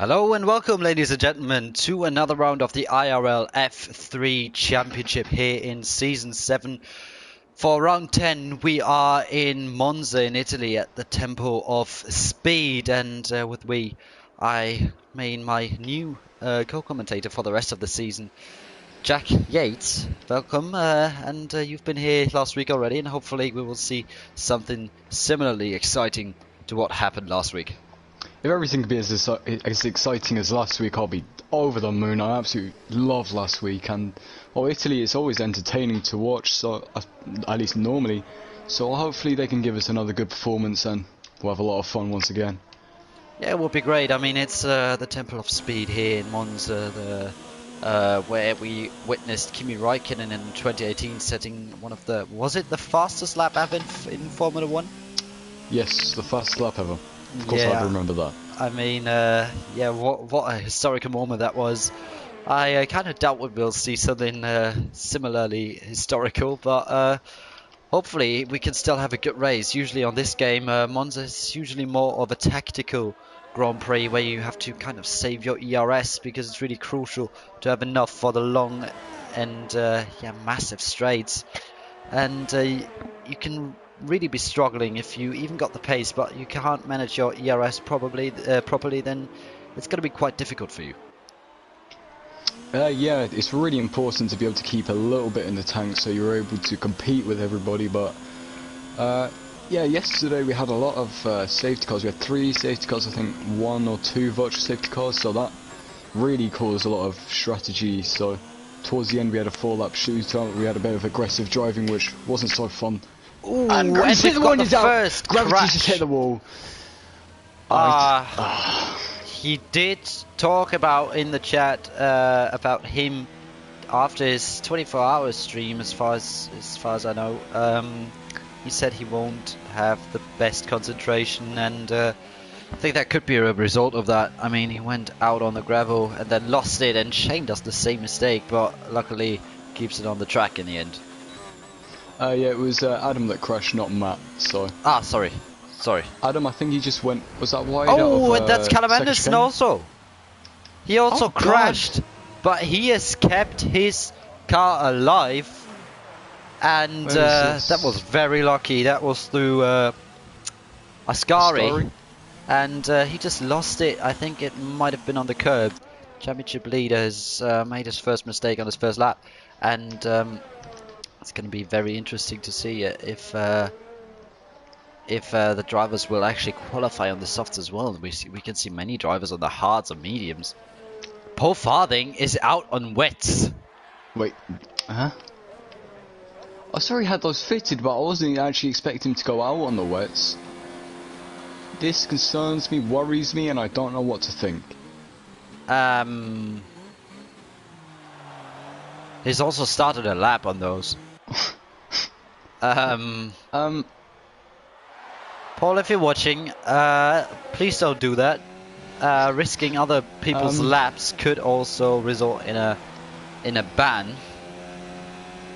Hello and welcome, ladies and gentlemen, to another round of the IRL F3 Championship here in Season 7. For round 10, we are in Monza in Italy at the Temple of Speed, and with we, I mean my new co-commentator for the rest of the season, Jack Yates. Welcome, and you've been here last week already, and hopefully we will see something similarly exciting to what happened last week. If everything could be as exciting as last week, I'll be over the moon. I absolutely loved last week, and Italy is always entertaining to watch, so at least normally. So hopefully they can give us another good performance, and we'll have a lot of fun once again. Yeah, it will be great. I mean, it's the Temple of Speed here in Monza, where we witnessed Kimi Räikkönen in 2018 setting one of the, was it the fastest lap ever in Formula 1? Yes, the fastest lap ever. Of course, Yeah. I remember that. I mean, yeah, what a historical moment that was. I kind of doubt we'll see something similarly historical, but hopefully we can still have a good race. Usually on this game, Monza is usually more of a tactical Grand Prix where you have to kind of save your ERS because it's really crucial to have enough for the long and massive straights. And you can really be struggling if you even got the pace, but you can't manage your ERS properly, then it's going to be quite difficult for you. Yeah, it's really important to be able to keep a little bit in the tank so you're able to compete with everybody, but yeah, yesterday we had a lot of safety cars. We had 3 safety cars, I think 1 or 2 virtual safety cars, so that really caused a lot of strategy. So towards the end we had a 4-lap shootout, we had a bit of aggressive driving which wasn't so fun. Ooh, And we've got the first Gravity crash. just hit the wall. He did talk about in the chat about him after his 24-hour stream, as far as I know. He said he won't have the best concentration, and I think that could be a result of that. I mean, he went out on the gravel and then lost it, and Shane does the same mistake, but luckily keeps it on the track in the end. Yeah, it was Adam that crashed, not Matt. So. Sorry. Adam, I think he just went. Was that wide? Oh, out of, that's Callum Anderson also. He also crashed, God. but he has kept his car alive, and that was very lucky. That was through Ascari, and he just lost it. I think it might have been on the curb. Championship leader has made his first mistake on his first lap, and it's going to be very interesting to see if the drivers will actually qualify on the softs as well. We can see many drivers on the hards and mediums. Paul Farthing is out on wets. Wait, huh? I saw he had those fitted, but I wasn't actually expecting him to go out on the wets. This concerns me, worries me, and I don't know what to think. He's also started a lap on those. Paul, if you're watching, please don't do that. Risking other people's laps could also result in a ban.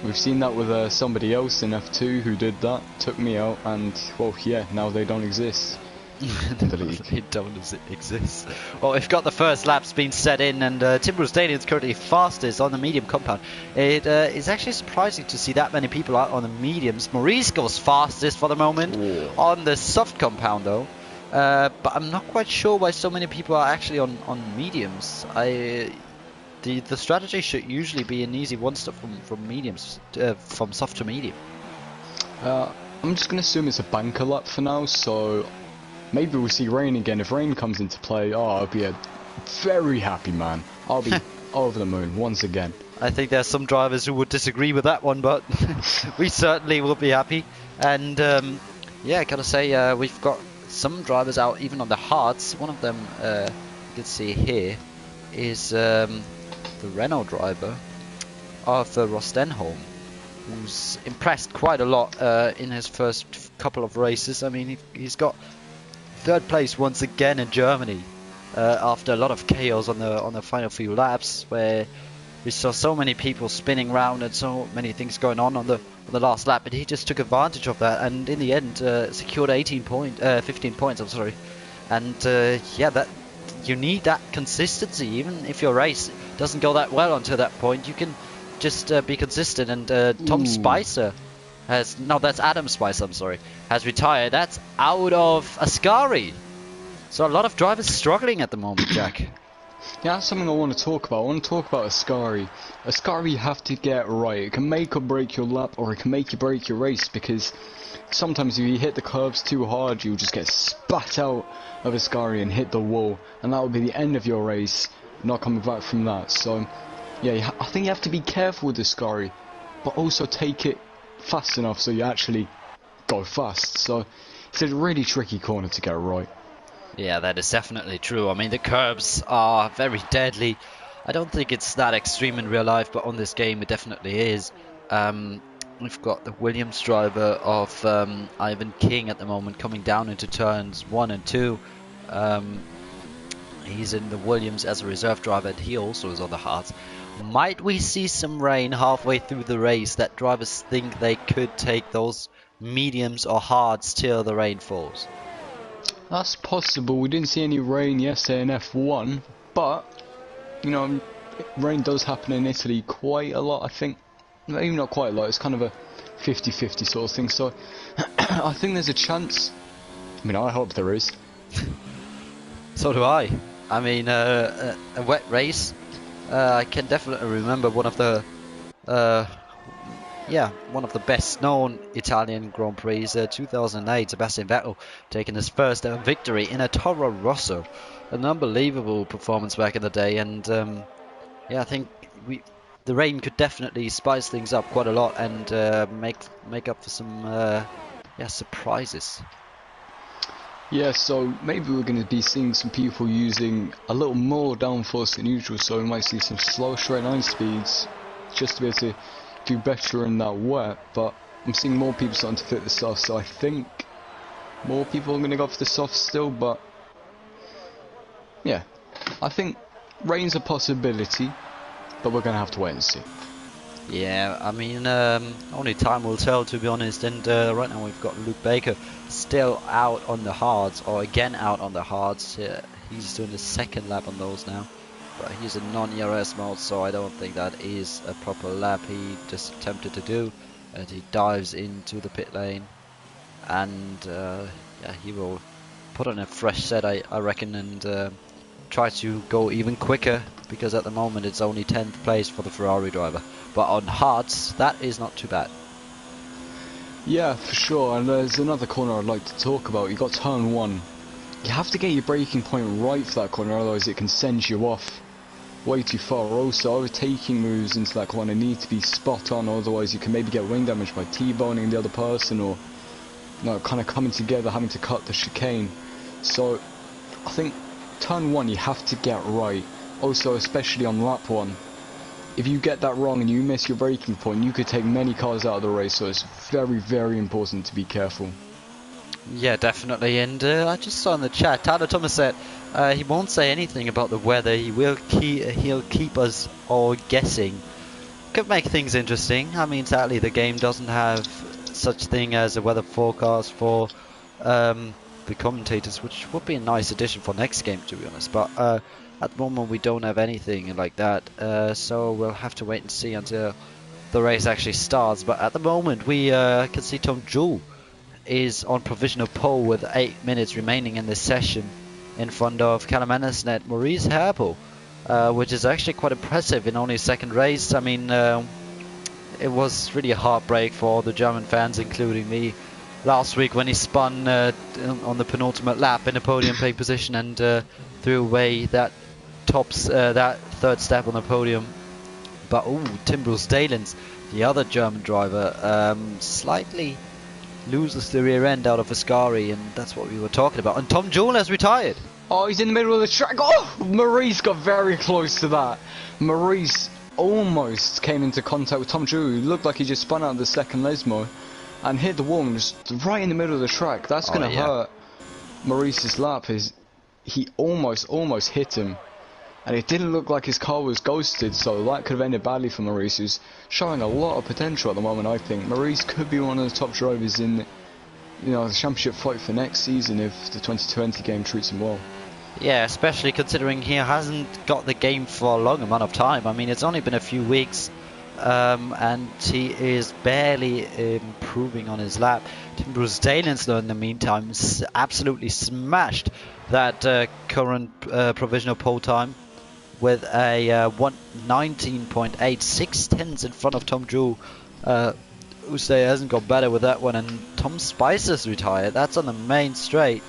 We've seen that with somebody else in F2 who did that, took me out, and well, yeah, now they don't exist. They don't exist. Well, we've got the first laps being set in, and Timbro Stadium's currently fastest on the medium compound. It is actually surprising to see that many people out on the mediums. Maurice goes fastest for the moment. Ooh. On the soft compound though, but I'm not quite sure why so many people are actually on mediums. The strategy should usually be an easy one-stop from mediums, from soft to medium. I'm just gonna assume it's a banker lap for now, so maybe we'll see rain again. If rain comes into play, I'll be a very happy man. I'll be over the moon once again. I think there's some drivers who would disagree with that one, but we certainly will be happy. And yeah, I gotta say, we've got some drivers out even on the hards. One of them, you can see here, is the Renault driver of Rostenholm, who's impressed quite a lot in his first couple of races. I mean, he's got 3rd place once again in Germany after a lot of chaos on the final few laps, where we saw so many people spinning around and so many things going on the last lap, but he just took advantage of that, and in the end secured 15 points. I'm sorry, and yeah, that you need that consistency. Even if your race doesn't go that well until that point, you can just be consistent. And Tom Spicer has, no, that's Adam Spicer, I'm sorry, has retired. That's out of Ascari. So a lot of drivers struggling at the moment, Jack. Yeah, that's something I want to talk about. I want to talk about Ascari. Ascari you have to get right. It can make or break your lap, or it can make you break your race, because sometimes if you hit the curbs too hard, you'll just get spat out of Ascari and hit the wall, and that will be the end of your race, not coming back from that. So, yeah, I think you have to be careful with Ascari, but also take it fast enough so you actually go fast. So, it's a really tricky corner to get right. Yeah, that is definitely true. I mean, the curbs are very deadly. I don't think it's that extreme in real life, but on this game it definitely is. We've got the Williams driver of Ivan King at the moment coming down into turns 1 and 2. He's in the Williams as a reserve driver, and he also is on the hards. Might we see some rain halfway through the race that drivers think they could take those mediums or hards till the rain falls? That's possible. We didn't see any rain yesterday in F1, but, you know, rain does happen in Italy quite a lot, I think. Maybe not quite a lot, it's kind of a 50-50 sort of thing, so I think there's a chance. I mean, I hope there is. So do I. I mean, a wet race. I can definitely remember one of the best known Italian Grand Prix, 2008, Sebastian Vettel taking his first ever victory in a Toro Rosso. An unbelievable performance back in the day, and yeah, I think the rain could definitely spice things up quite a lot and make up for some surprises. Yeah, so maybe we're going to be seeing some people using a little more downforce than usual, so we might see some slow straight line speeds just to be able to do better in that wet, but I'm seeing more people starting to fit the soft, so I think more people are going to go for the soft still, but yeah, I think rain's a possibility, but we're going to have to wait and see. Yeah, I mean, only time will tell, to be honest. And right now we've got Luke Baker still out on the hards, or again out on the hards. He's doing the second lap on those now, but he's in non-ERS mode, so I don't think that is a proper lap he just attempted to do. And he dives into the pit lane, and yeah, he will put on a fresh set, I reckon, and try to go even quicker, because at the moment it's only 10th place for the Ferrari driver. But on hards, that is not too bad. Yeah, for sure. And there's another corner I'd like to talk about. You got turn 1. You have to get your braking point right for that corner, otherwise it can send you off way too far. Also, overtaking moves into that corner need to be spot on, otherwise you can maybe get wing damage by T-boning the other person, or kind of coming together, having to cut the chicane. So I think turn 1 you have to get right. Also, especially on lap 1. If you get that wrong and you miss your braking point, you could take many cars out of the race, so it's very, very important to be careful. Yeah, definitely. And I just saw in the chat, Tyler Thomas said he won't say anything about the weather. He'll keep us all guessing. Could make things interesting. I mean, sadly, the game doesn't have such thing as a weather forecast for the commentators, which would be a nice addition for next game, to be honest. But at the moment we don't have anything like that, so we'll have to wait and see until the race actually starts. But at the moment we can see Tom Jewell is on provisional pole with 8 minutes remaining in this session, in front of Callum Anderson and Maurice Herpel, which is actually quite impressive in only a second race. I mean, it was really a heartbreak for all the German fans, including me, last week when he spun on the penultimate lap in a podium pole position and threw away that that third step on the podium. But Tim Bruce-Dalens, the other German driver, slightly loses the rear end out of Ascari, and that's what we were talking about. And Tom Jewell has retired. Oh, he's in the middle of the track. Oh, Maurice got very close to that. Maurice almost came into contact with Tom Jewell, who looked like he just spun out of the second Lesmo and hit the wall and just right in the middle of the track. That's going to hurt Maurice's lap. He almost hit him, and it didn't look like his car was ghosted, so that could have ended badly for Maurice, who's showing a lot of potential at the moment. I think Maurice could be one of the top drivers in the championship fight for next season if the 2020 game treats him well. Yeah, especially considering he hasn't got the game for a long amount of time. I mean, it's only been a few weeks, and he is barely improving on his lap. Tim Bruce Danielslow, in the meantime, absolutely smashed that current provisional pole time with a 1:19.8, 6 tenths in front of Tom Drew. Uste hasn't got better with that one, and Tom Spicer's retired. That's on the main straight.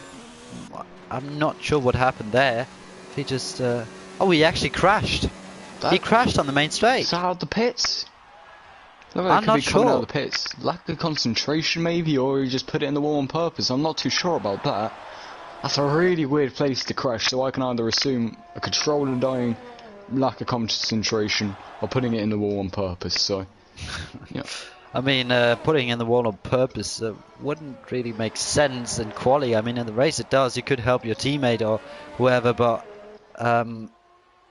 I'm not sure what happened there. He just oh, he actually crashed. He crashed on the main straight. Is that out of the pits? Look like it could be coming out of the pits. Lack of concentration maybe, or he just put it in the wall on purpose. I'm not too sure about that. That's a really weird place to crash, so I can either assume a controller dying, lack of concentration, or putting it in the wall on purpose. So, yeah. I mean, putting in the wall on purpose wouldn't really make sense in quali. I mean, in the race it does. You could help your teammate or whoever, but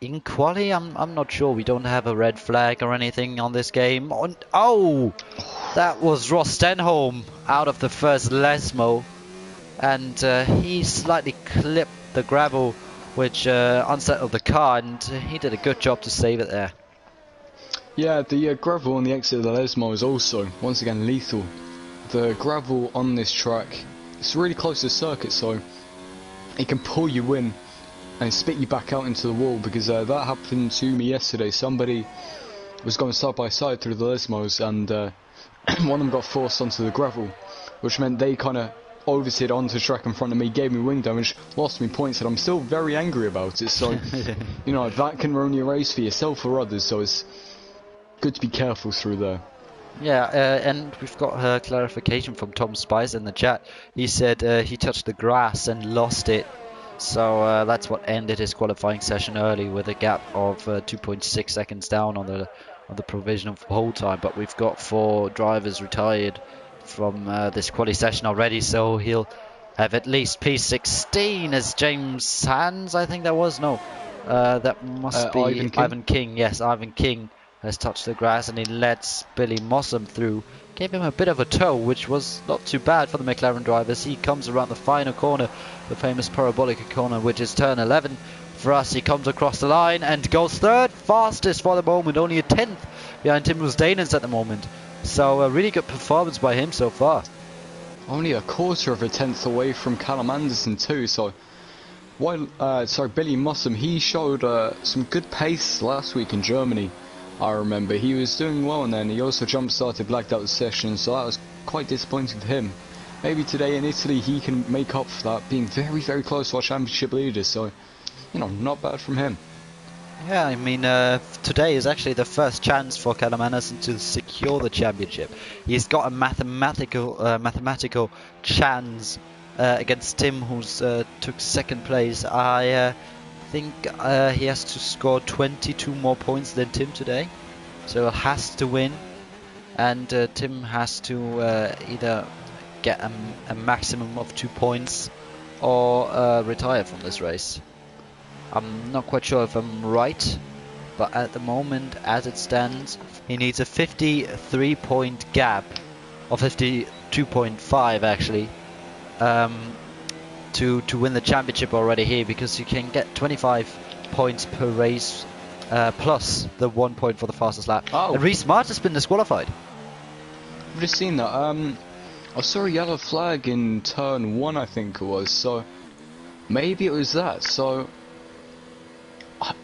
in quali, I'm not sure. We don't have a red flag or anything on this game. Oh, that was Ross Stenholm out of the first Lesmo, and he slightly clipped the gravel, which unsettled the car, and he did a good job to save it there. Yeah, the gravel on the exit of the Lesmo is also, once again, lethal. The gravel on this track, it's really close to the circuit, so it can pull you in and spit you back out into the wall, because that happened to me yesterday. Somebody was going side by side through the Lesmos, and one of them got forced onto the gravel, which meant they kind of oversteered onto the track in front of me, gave me wing damage, lost me points, and I'm still very angry about it. So, you know, that can ruin your race for yourself or others, so it's good to be careful through there. Yeah, and we've got clarification from Tom Spice in the chat. He said he touched the grass and lost it, so that's what ended his qualifying session early, with a gap of 2.6 seconds down on the provisional pole time. But we've got 4 drivers retired from this quali session already, so he'll have at least P16 as James Sands, I think that was. No, that must be Ivan King. Yes, Ivan King has touched the grass, and he lets Billy Mossam through. Gave him a bit of a tow, which was not too bad for the McLaren drivers. He comes around the final corner, the famous parabolic corner, which is turn 11 for us. He comes across the line and goes third fastest for the moment, only a 10th behind Tim Danes at the moment. So a really good performance by him so far. Only a quarter of a tenth away from Callum Anderson too. So while Billy Mossam, he showed some good pace last week in Germany. I remember he was doing well, and then he also jump started, blacked out the session, so that was quite disappointing for him. Maybe today in Italy he can make up for that, being very, very close to our championship leaders, so, you know, not bad from him. Yeah, I mean, today is actually the first chance for Callum Anderson to secure the championship. He's got a mathematical chance against Tim, who's took second place. I think he has to score 22 more points than Tim today, so he has to win, and Tim has to either get a maximum of 2 points or retire from this race. I'm not quite sure if I'm right, but at the moment, as it stands, he needs a 53-point gap, or 52.5 actually, to win the championship already here, because you can get 25 points per race plus the 1 point for the fastest lap. Oh. And Reece Martin has been disqualified. I've just seen that. I saw a yellow flag in turn 1, I think it was, so maybe it was that. So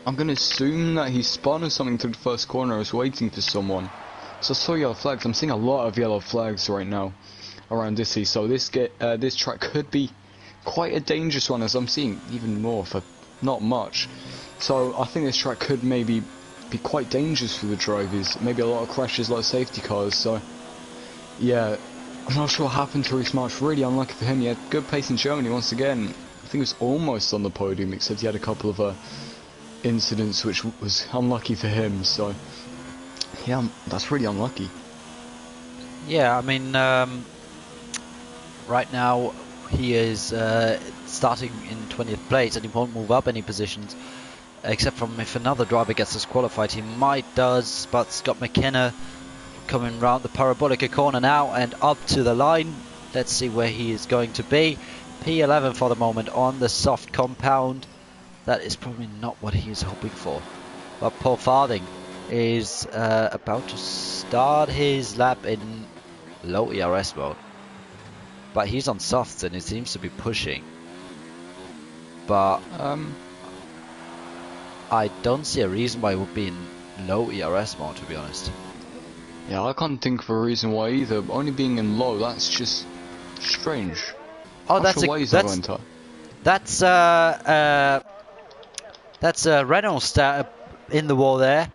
I'm going to assume that he spun or something through the first corner. I was waiting for someone. So I saw yellow flags. I'm seeing a lot of yellow flags right now around Italy, so this track could be quite a dangerous one, as I'm seeing even more for not much. So I think this track could maybe be quite dangerous for the drivers. Maybe a lot of crashes, a lot of safety cars. So yeah, I'm not sure what happened to Reece March. Really unlucky for him. He had good pace in Germany once again. I think he was almost on the podium, except he had a couple of incidents which was unlucky for him. So yeah, that's really unlucky. Yeah, I mean, right now he is starting in 20th place, and he won't move up any positions, except from if another driver gets disqualified. He might does, but Scott McKenna coming round the parabolic corner now and up to the line. Let's see where he is going to be. P11 for the moment on the soft compound. that is probably not what he is hoping for. But Paul Farthing is about to start his lap in low ERS mode. But he's on softs and he seems to be pushing. But I don't see a reason why it would be in low ERS mode, to be honest. Yeah, I can't think of a reason why either. Only being in low, that's just strange. Oh, Not that's sure why he's not going top. that's Reynolds in the wall there.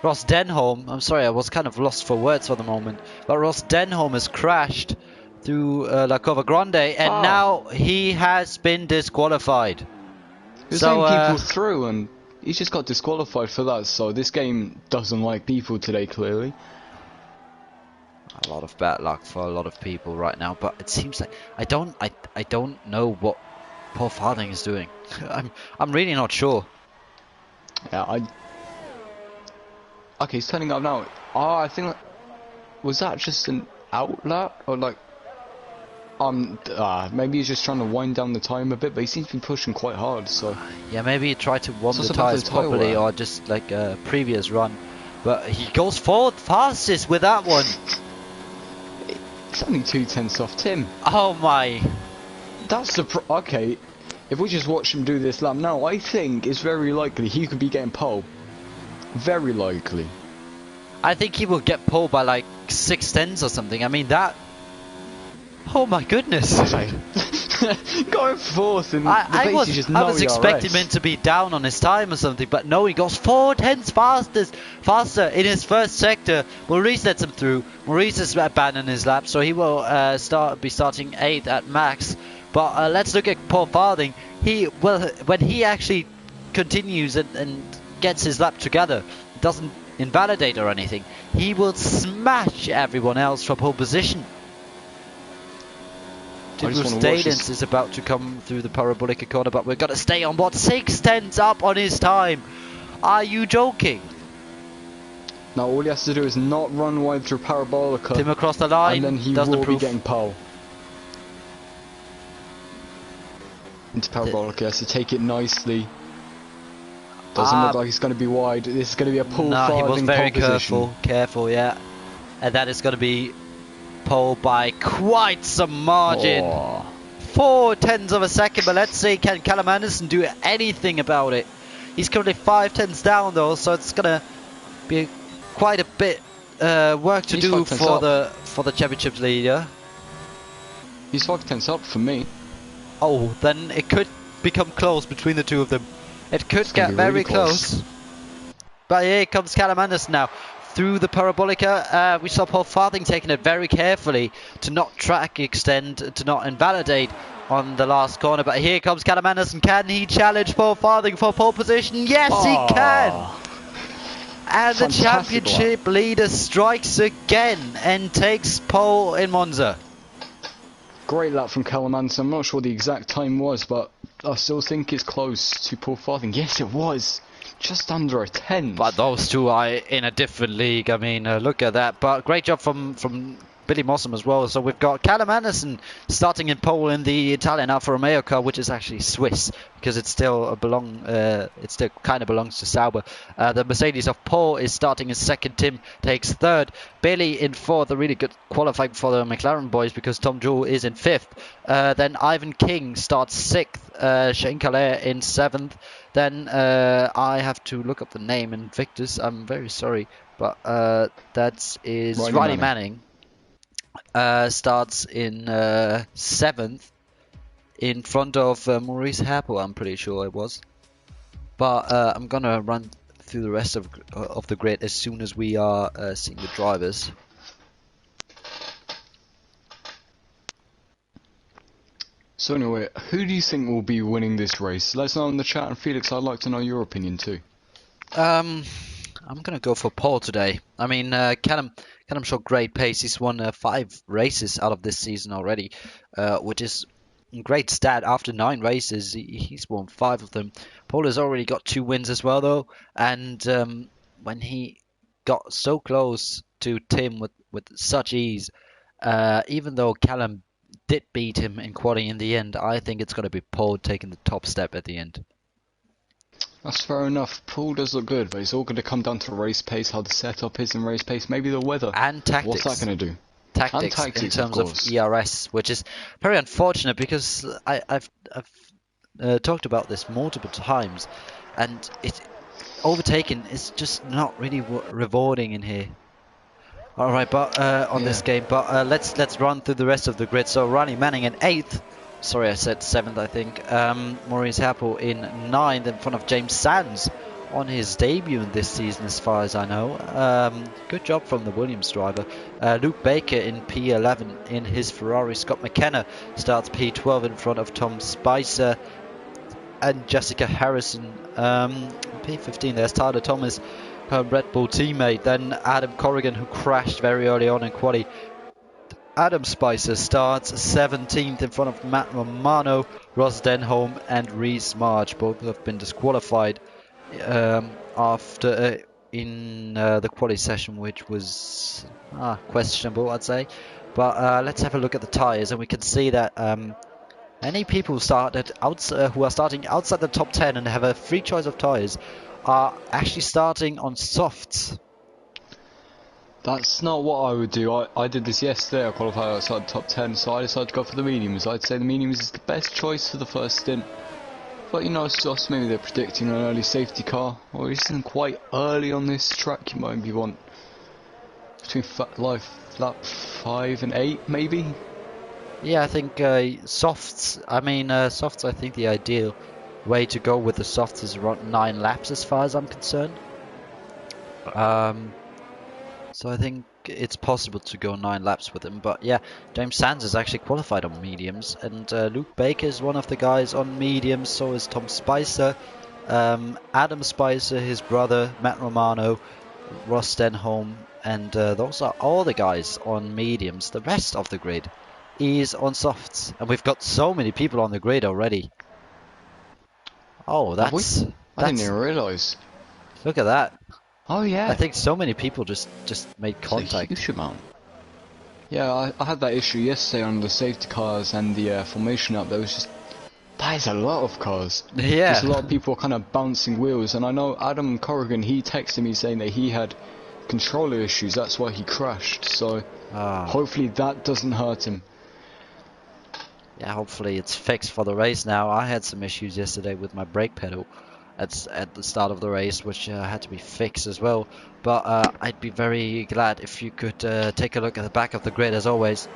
Ross Denholm, I'm sorry, I was kind of lost for words for the moment, but Ross Denholm has crashed through La Cova Grande, and now he has been disqualified. He's letting people through, and he's just got disqualified for that, so this game doesn't like people today, clearly. A lot of bad luck for a lot of people right now, but it seems like I don't know what Paul Farthing is doing. I'm really not sure. Yeah, okay, he's turning up now. Oh, I think was that just an outlet or like maybe he's just trying to wind down the time a bit, but he seems to be pushing quite hard. So yeah, maybe he tried to warm the tires properly, or just like a previous run. But he goes forward fastest with that one. It's only 2/10 off Tim. Oh my! That's the okay. If we just watch him do this lap now, I think it's very likely he could be getting pole. Very likely. I think he will get pole by like 6/10 or something. I mean that. Oh my goodness! Going fourth and I was expecting him to be down on his time or something, but no, he goes 4/10 faster in his first sector. Maurice lets him through. Maurice has abandoned his lap, so he will be starting 8th at max. But let's look at Paul Farthing. When he actually continues and gets his lap together, doesn't invalidate or anything, he will smash everyone else from pole position. Stadens is about to come through the Parabolica corner, but we've got to stay on board. 6/10 up on his time. Are you joking? Now all he has to do is not run wide through Parabolica. Tim across the line. And then he will be getting pole. Into Parabolica, he has to take it nicely. Doesn't look like he's going to be wide. This is going to be a pull. No, he was very careful. Careful, yeah. And that is going to be pole by quite some margin. 4/10 of a second, but let's see, can Callum Anderson do anything about it? He's currently 5/10 down though, so it's gonna be quite a bit work to do for the championships leader. He's 5/10 up for me. Oh, then it could become close between the two of them. It could get very really close. But here comes Callum Anderson now. Through the Parabolica, we saw Paul Farthing taking it very carefully to not track extend, to not invalidate on the last corner. But here comes Callum Anderson. Can he challenge Paul Farthing for pole position? Yes, he can! And the championship leader strikes again and takes pole in Monza. Great lap from Callum Anderson. I'm not sure the exact time was, but I still think it's close to Paul Farthing. Yes, it was. Just under a 10. But those two are in a different league. I mean, look at that. But great job from Billy Mossam as well. So we've got Callum Anderson starting in pole in the Italian Alfa Romeo car, which is actually Swiss because it still kind of belongs to Sauber. The Mercedes of Paul is starting in second. Tim takes third. Bailey in fourth. A really good qualifying for the McLaren boys because Tom Jewell is in fifth. Then Ivan King starts sixth. Shane Calais in seventh. Then I have to look up the name in Invictus. I'm very sorry, but that is Riley Manning. Starts in 7th in front of Maurice Happel, I'm pretty sure it was. But I'm gonna run through the rest of the grid as soon as we are seeing the drivers. So anyway, who do you think will be winning this race? Let us know in the chat, and Felix, I'd like to know your opinion too. I'm gonna go for Paul today. I mean, Callum showed great pace. He's won 5 races out of this season already, which is a great stat. After 9 races, he's won 5 of them. Paul has already got 2 wins as well, though. And when he got so close to Tim with such ease, even though Callum did beat him in quality in the end, I think it's going to be Paul taking the top step at the end. That's fair enough. Pool does look good, but it's all going to come down to race pace, how the setup is in race pace, maybe the weather. And What's that tactics. going to do? And Tactics in tactics, of terms of course. ERS, which is very unfortunate because I've talked about this multiple times, and it overtaking is just not really rewarding in here. All right, but on this game, but let's run through the rest of the grid. So Ronnie Manning in 8th. Sorry, I said 7th, I think. Maurice Happel in 9th in front of James Sands on his debut in this season, as far as I know. Good job from the Williams driver. Luke Baker in P11 in his Ferrari. Scott McKenna starts P12 in front of Tom Spicer and Jessica Harrison. P15, there's Tyler Thomas, her Red Bull teammate. Then Adam Corrigan, who crashed very early on in quali. Adam Spicer starts 17th in front of Matt Romano, Ross Denholm and Reese March. Both have been disqualified after in the quali session, which was questionable, I'd say. But let's have a look at the tyres, and we can see that many people who are starting outside the top 10 and have a free choice of tyres are actually starting on softs. That's not what I would do. I did this yesterday. I qualified outside the top 10, so I decided to go for the mediums. I'd say the mediums is the best choice for the first stint. But you know, it's just maybe they're predicting an early safety car, or isn't quite early on this track. You might want between lap 5 and 8, maybe. Yeah, I think softs. Softs. I think the ideal way to go with the softs is around 9 laps, as far as I'm concerned. So I think it's possible to go 9 laps with him. But yeah, James Sands is actually qualified on mediums, and Luke Baker is one of the guys on mediums. So is Tom Spicer, Adam Spicer, his brother Matt Romano, Ross Denholm, and those are all the guys on mediums. The rest of the grid is on softs, and we've got so many people on the grid already. Oh, I didn't even realise. Look at that. Oh yeah. I think so many people just made contact. It's a huge amount. Yeah, I had that issue yesterday on the safety cars and the formation up. There was just, that is a lot of cars. Yeah. There's a lot of people kind of bouncing wheels, and I know Adam Corrigan, he texted me saying that he had controller issues, that's why he crashed, so hopefully that doesn't hurt him. Yeah, hopefully it's fixed for the race now. I had some issues yesterday with my brake pedal at the start of the race, which had to be fixed as well. But I'd be very glad if you could take a look at the back of the grid, as always,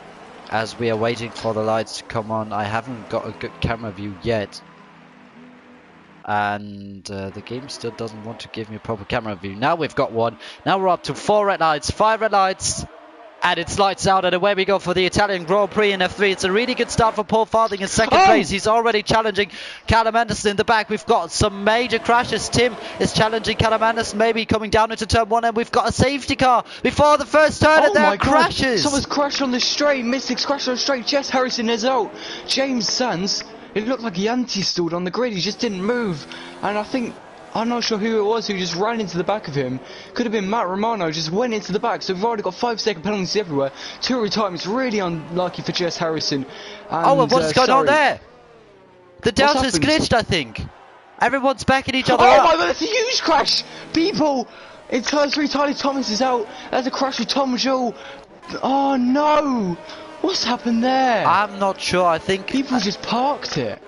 as we are waiting for the lights to come on. I haven't got a good camera view yet, and the game still doesn't want to give me a proper camera view. Now we've got one. Now we're up to 4 red lights, 5 red lights, and it's lights out, and away we go for the Italian Grand Prix in F3. It's a really good start for Paul Farthing in second place. He's already challenging Callum Anderson in the back. We've got some major crashes. Tim is challenging Callum Anderson, maybe coming down into turn 1, and we've got a safety car before the first turn, and there are crashes. Someone's crashed on the straight. Mystics crashed on the straight. Jess Harrison is out. James Sands, it looked like he anti-stalled on the grid. He just didn't move, and I'm not sure who it was who just ran into the back of him. Could have been Matt Romano, just went into the back. So we've already got 5-second penalties everywhere. 2 retirements, really unlucky for Jess Harrison. And, what's going on there? The delta's glitched, I think. Everyone's backing each other up. Oh my god, that's a huge crash! People! In turn 3, Tyler Thomas is out. There's a crash with Tom Joule. Oh no! What's happened there? I'm not sure. I think people just parked it.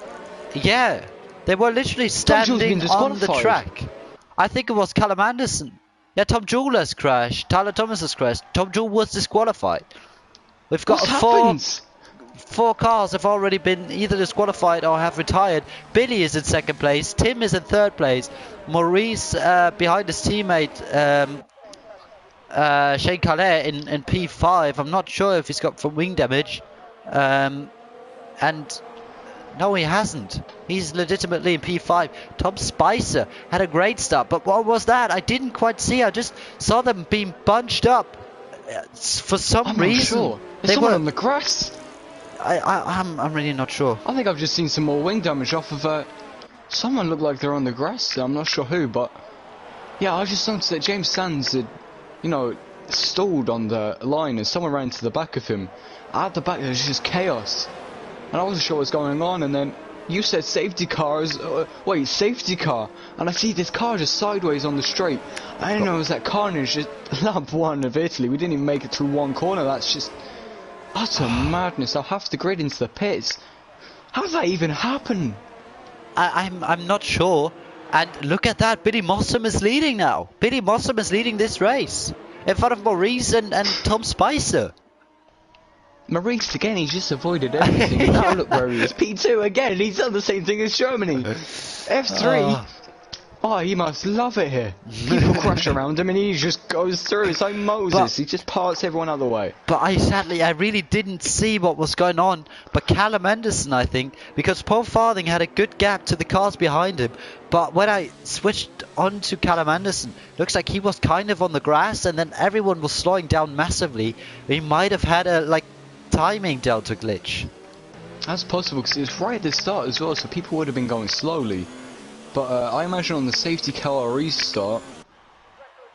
Yeah. They were literally standing on the track. I think it was Callum Anderson. Yeah, Tom Joule has crashed. Tyler Thomas has crashed. Tom Joule was disqualified. We've got four cars have already been either disqualified or have retired. Billy is in second place. Tim is in third place. Maurice behind his teammate Shane Calais in P5. I'm not sure if he's got some wing damage. And no, he hasn't. He's legitimately in P5. Tom Spicer had a great start, but what was that? I didn't quite see. I just saw them being bunched up for some reason. I'm not sure. There's someone on the grass. I'm really not sure. I think I've just seen some more wing damage off of someone looked like they're on the grass. I'm not sure who, but yeah, I just noticed that James Sands had, stalled on the line and someone ran to the back of him. At the back, there was just chaos. And I wasn't sure what was going on, and then You said safety cars. Wait, safety car. And I see this car just sideways on the straight. I didn't know it was that carnage. Just lap 1 of Italy. We didn't even make it through one corner. That's just utter madness. I'll have to grid into the pits. How did that even happen? I'm not sure. And look at that. Billy Mossam is leading now. Billy Mossam is leading this race in front of Maurice and Tom Spicer. Maurice again, he's just avoided everything. And now look where he is. P2 again, he's done the same thing as Germany. F3. Oh, he must love it here. People crash around him and he just goes through. It's like Moses. He just parts everyone out of the way. But I really didn't see what was going on. But Callum Anderson, I think, because Paul Farthing had a good gap to the cars behind him. But when I switched on to Callum Anderson, looks like he was kind of on the grass and then everyone was slowing down massively. He might have had a timing delta glitch. That's possible because it was right at the start as well, so people would have been going slowly. But I imagine on the safety car restart,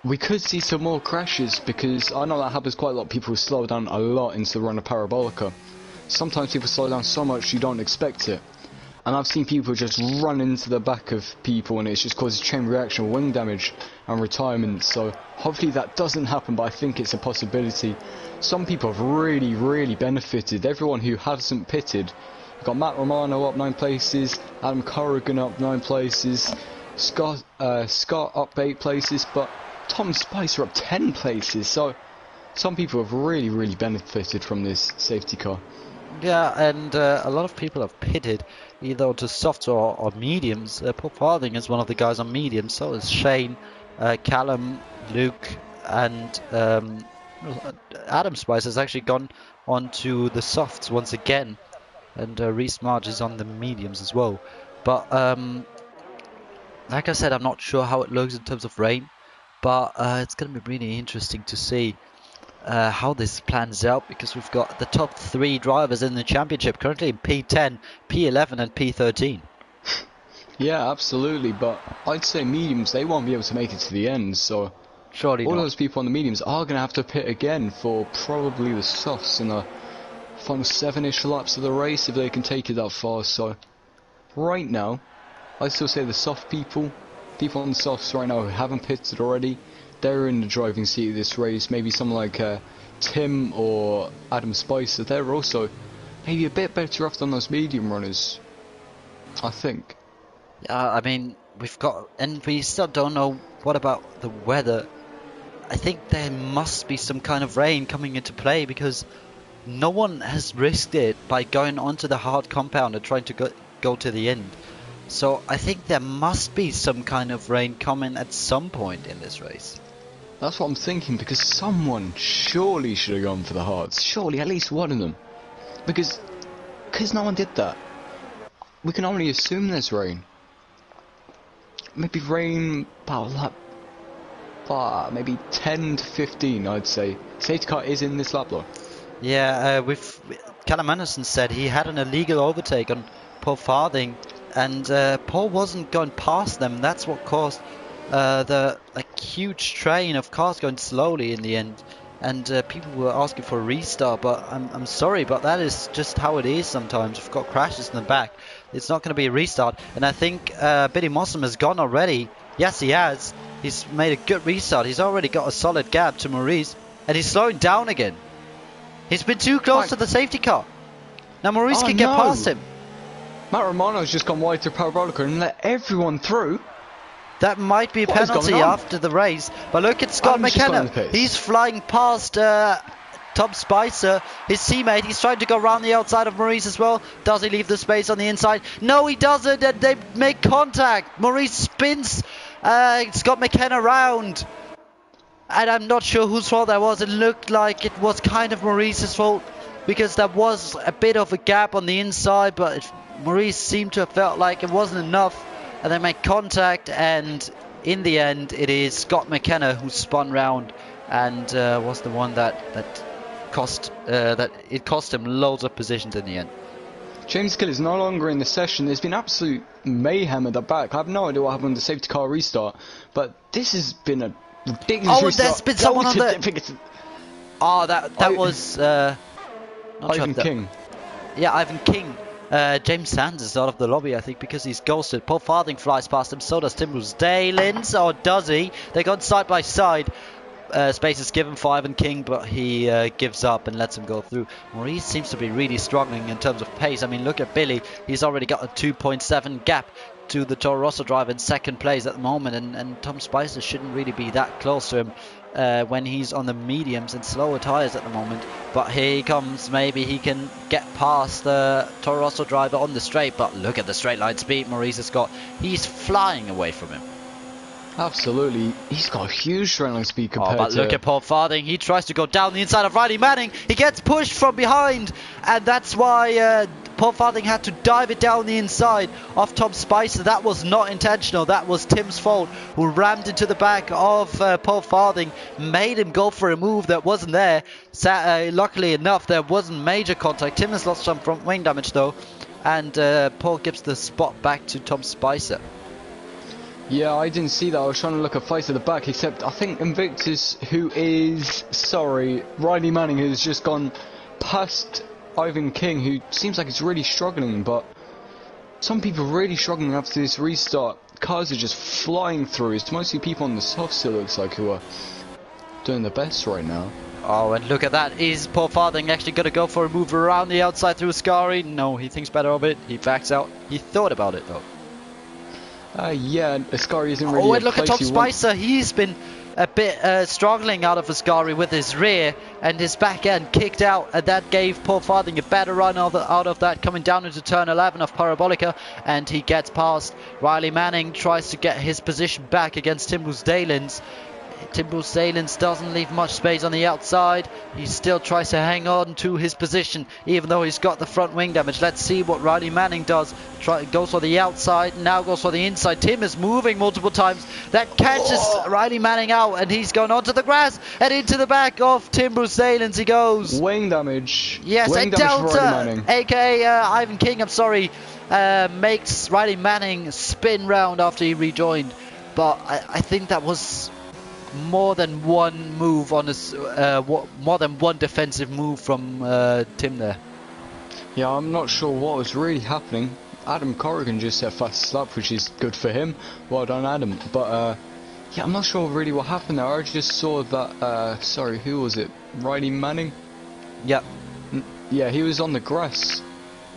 we could see some more crashes because I know that happens quite a lot. People slow down a lot into the run of Parabolica. Sometimes people slow down so much you don't expect it. And I've seen people just run into the back of people and it's just causes chain reaction, wing damage and retirement. So hopefully that doesn't happen, but I think it's a possibility. Some people have really benefited. Everyone who hasn't pitted. You've got Matt Romano up 9 places, Adam Corrigan up 9 places, Scott up 8 places, but Tom Spicer up 10 places. So some people have really benefited from this safety car. Yeah, and a lot of people have pitted either onto softs or mediums. Paul Farthing is one of the guys on mediums, so is Shane, Callum, Luke, and Adam Spice has actually gone onto the softs once again, and Reese Marge is on the mediums as well. But like I said, I'm not sure how it looks in terms of rain, but it's going to be really interesting to see how this plans out, because we've got the top 3 drivers in the championship currently in P10, P11 and P13. Yeah, absolutely, but I'd say mediums, they won't be able to make it to the end, so surely all not. those people on the mediums are going to have to pit again for probably the softs in the final 7-ish laps of the race if they can take it that far. So right now, I'd still say the soft people on the softs right now who haven't pitted already, they're in the driving seat of this race. Maybe someone like Tim or Adam Spicer, they're also maybe a bit better off than those medium runners, I think. I mean, we still don't know what about the weather. I think there must be some kind of rain coming into play, because no one has risked it by going onto the hard compound and trying to go to the end. So I think there must be some kind of rain coming at some point in this race. That's what I'm thinking, because someone surely should have gone for the hards. Surely, at least one of them. Because no one did that. We can only assume there's rain. Maybe rain about maybe 10 to 15, I'd say. Safety car is in this lap though. Yeah, Callum Anderson said he had an illegal overtake on Paul Farthing, and Paul wasn't going past them. That's what caused the huge train of cars going slowly in the end, and people were asking for a restart. But I'm sorry, but that is just how it is sometimes. We've got crashes in the back. It's not going to be a restart, and I think Billy Mossam has gone already. Yes, he has. He's made a good restart. He's already got a solid gap to Maurice, and he's slowing down again. He's been too close to the safety car. Now Maurice can get past him. Matt Romano's just gone wide through Parabolica and let everyone through. That might be a penalty after the race. But look at Scott McKenna. He's flying past Tom Spicer, his teammate. He's trying to go around the outside of Maurice as well. Does he leave the space on the inside? No, he doesn't. And they make contact. Maurice spins Scott McKenna around. And I'm not sure whose fault that was. It looked like it was kind of Maurice's fault, because there was a bit of a gap on the inside, but Maurice seemed to have felt like it wasn't enough, and they make contact, and in the end it is Scott McKenna who spun round and was the one that cost him loads of positions in the end. James Gill is no longer in the session. There's been absolute mayhem at the back. I have no idea what happened with the safety car restart, but this has been a ridiculous restart. There's been someone on the... Oh, that was... Ivan King. Yeah, Ivan King. James Sands is out of the lobby, I think, because he's ghosted. Paul Farthing flies past him, so does Tim Dalins, or does he? They got side by side. Space is given for Ivan King, but he gives up and lets him go through. Maurice seems to be really struggling in terms of pace. I mean, look at Billy. He's already got a 2.7 gap to the Toro Rosso driver in second place at the moment, and Tom Spicer shouldn't really be that close to him when he's on the mediums and slower tyres at the moment. But here he comes. Maybe he can get past the Toro Rosso driver on the straight, but look at the straight line speed Maurice has got. He's flying away from him. Absolutely, he's got a huge straight line speed compared but look at Paul Farthing. He tries to go down the inside of Riley Manning. He gets pushed from behind, and that's why Paul Farthing had to dive it down the inside of Tom Spicer. That was not intentional. That was Tim's fault, who rammed into the back of Paul Farthing, made him go for a move that wasn't there. Luckily enough, there wasn't major contact. Tim has lost some front wing damage though, and Paul gives the spot back to Tom Spicer. Yeah, I didn't see that. I was trying to look at fights at the back, except I think Invictus, Riley Manning, has just gone past Ivan King, who seems like he's really struggling, but some people are really struggling after this restart. Cars are just flying through. It's mostly people on the softs, it looks like, who are doing the best right now. Oh, and look at that. Is Paul Farthing actually going to go for a move around the outside through Ascari? No, he thinks better of it. He backs out. He thought about it, though. Yeah, Ascari isn't really. Oh, and look at Tom Spicer. He's been a bit struggling out of Ascari with his rear and his back end kicked out, and that gave Paul Farthing a better run out of that, coming down into turn 11 of Parabolica, and he gets past. Riley Manning tries to get his position back against Timbus Dalins. Timbus Dalins doesn't leave much space on the outside. He still tries to hang on to his position, even though he's got the front wing damage. Let's see what Riley Manning does. Goes for the outside, now goes for the inside. Tim is moving multiple times. That catches Riley Manning out, and he's going onto the grass and into the back of Timbus Dalins he goes. Wing damage. Yes, wing and damage Delta, aka Ivan King, I'm sorry, makes Riley Manning spin round after he rejoined. But I think that was more than one move on this, more than one defensive move from Tim there. Yeah, I'm not sure what was really happening. Adam Corrigan just set fast lap, which is good for him. Well done, Adam. But yeah, I'm not sure really what happened there. I just saw that. Sorry, who was it? Riley Manning. Yep. Yeah, he was on the grass.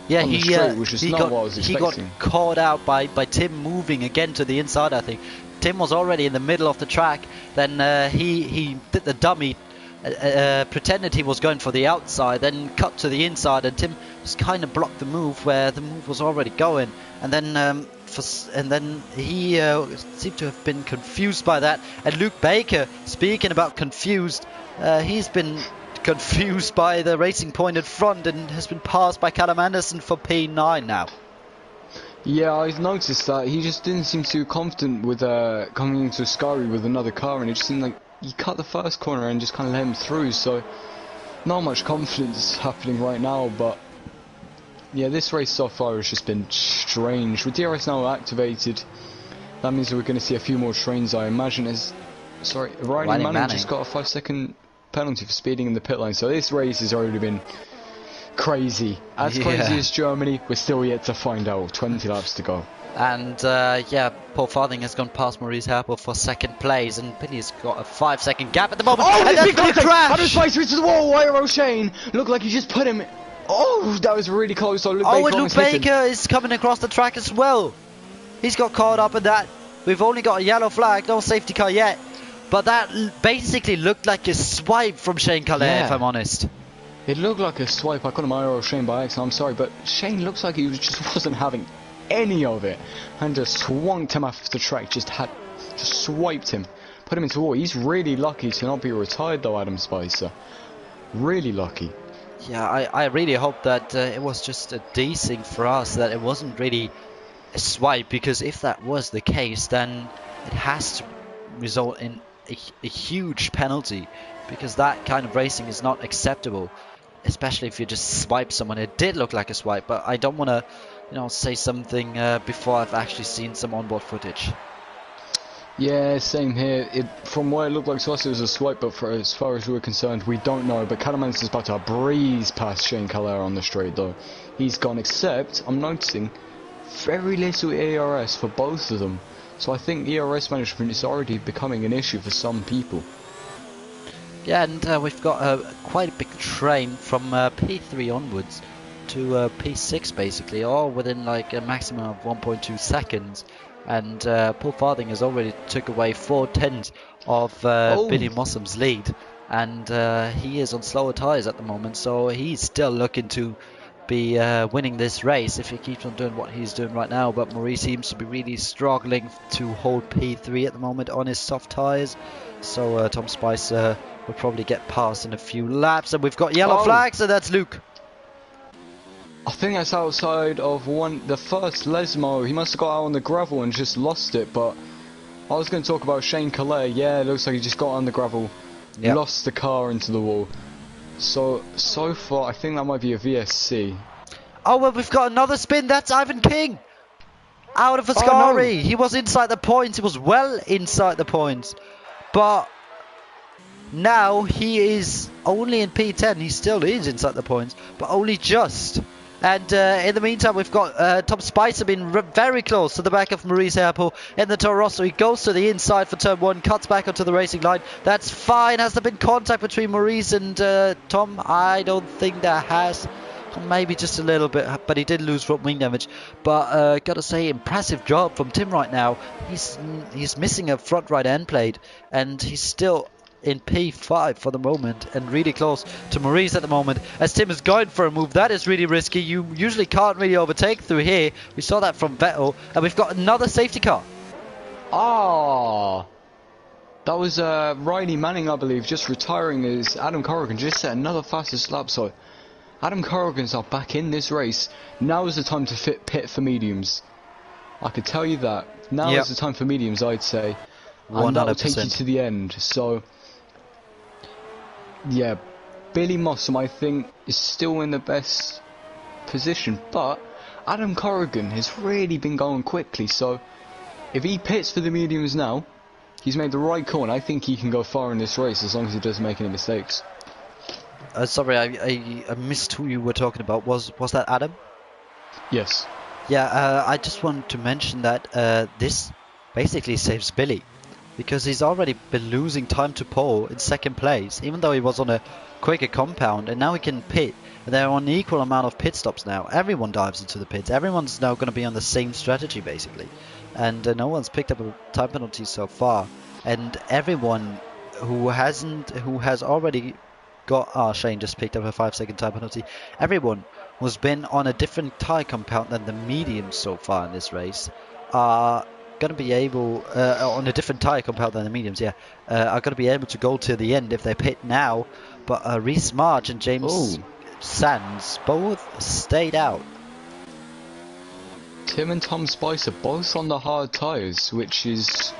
Yeah, on the straight, which is not what I was expecting. He got caught out by Tim moving again to the inside, I think. Tim was already in the middle of the track. Then he did the dummy, pretended he was going for the outside, then cut to the inside, and Tim just kind of blocked the move where the move was already going. And then he seemed to have been confused by that. And Luke Baker, speaking about confused, he's been confused by the Racing Point in front and has been passed by Callum Anderson for P9 now. Yeah, I've noticed that he just didn't seem too confident with coming into Ascari with another car, and it just seemed like he cut the first corner and just kind of let him through, so not much confidence happening right now. But yeah, this race so far has just been strange. With DRS now activated, that means that we're going to see a few more trains, I imagine. Riley Manning just got a 5-second penalty for speeding in the pit lane, so this race has already been crazy. Crazy as Germany, we're still yet to find out. 20 laps to go. And yeah, Paul Farthing has gone past Maurice Harper for second place, and Billy's got a 5-second gap at the moment. Oh, and big crash! Adam Spicer into the wall. Wire O'Shane looked like he just put him. Oh, that was really close. And Luke Baker is coming across the track as well. He's got caught up in that. We've only got a yellow flag, no safety car yet, but that basically looked like a swipe from Shane Calais, if I'm honest. It looked like a swipe. I called him IRL Shane by accident, I'm sorry, but Shane looks like he just wasn't having any of it, and just swanked him off the track, just swiped him, put him into wall. He's really lucky to not be retired though, Adam Spicer. Really lucky. Yeah, I really hope that it was just a desync for us, that it wasn't really a swipe, because if that was the case, then it has to result in a huge penalty, because that kind of racing is not acceptable, especially if you just swipe someone. It did look like a swipe, but I don't want to, say something before I've actually seen some onboard footage. Yeah, same here. From what it looked like to us, it was a swipe, but as far as we're concerned, we don't know. But Callum Anderson is about to breeze past Shane Calais on the straight, though. he's gone, except I'm noticing very little ERS for both of them. So I think ERS management is already becoming an issue for some people. Yeah, and we've got quite a big train from P3 onwards to P6 basically, all within like a maximum of 1.2 seconds. And Paul Farthing has already took away 4/10 of Billy Mossum's lead, and he is on slower tyres at the moment, so he's still looking to be winning this race if he keeps on doing what he's doing right now. But Maurice seems to be really struggling to hold P3 at the moment on his soft tyres, so Tom Spicer will probably get past in a few laps. And we've got yellow flags, and that's Luke. I think that's outside of the first Lesmo. He must have got out on the gravel and just lost it. But I was going to talk about Shane Calais. Yeah, it looks like he just got on the gravel, lost the car into the wall. So far, I think that might be a VSC. Oh, well, we've got another spin. That's Ivan King out of Ascari. No. He was inside the points. He was well inside the points. But now he is only in P10. He still is inside the points, but only just. And in the meantime, we've got Tom Spicer being very close to the back of Maurice Hairpool in the Toro Rosso. He goes to the inside for turn 1, cuts back onto the racing line. That's fine. Has there been contact between Maurice and Tom? I don't think there has. Maybe just a little bit, but he did lose front wing damage. But gotta say, impressive job from Tim right now. He's missing a front right end plate, and he's still in P5 for the moment, and really close to Maurice at the moment, as Tim is going for a move. That is really risky. You usually can't really overtake through here. We saw that from Vettel, and we've got another safety car. That was Riley Manning, I believe, just retiring as Adam Corrigan just set another fastest lap. So Adam Corrigan's are back in this race. Now is the time to pit for mediums. I could tell you that. Now is the time for mediums, I'd say. 100%. And that will take you to the end. So yeah, Billy Mossum, I think, is still in the best position, but Adam Corrigan has really been going quickly, so if he pits for the mediums now, he's made the right call, and I think he can go far in this race as long as he doesn't make any mistakes. Sorry, I missed who you were talking about. Was that Adam? Yes. Yeah, I just wanted to mention that this basically saves Billy, because he's already been losing time to pole in second place, even though he was on a quicker compound, and now he can pit. They're on an equal amount of pit stops now. Everyone dives into the pits. Everyone's now going to be on the same strategy, basically. And no one's picked up a time penalty so far. And everyone who has already got... Shane just picked up a 5-second time penalty. Everyone who's been on a different tyre compound than the mediums so far in this race are going to be able, on a different tyre compound than the mediums, are going to be able to go to the end if they pit now. But Reece March and James Sands both stayed out. Tim and Tom Spicer both on the hard tyres, which is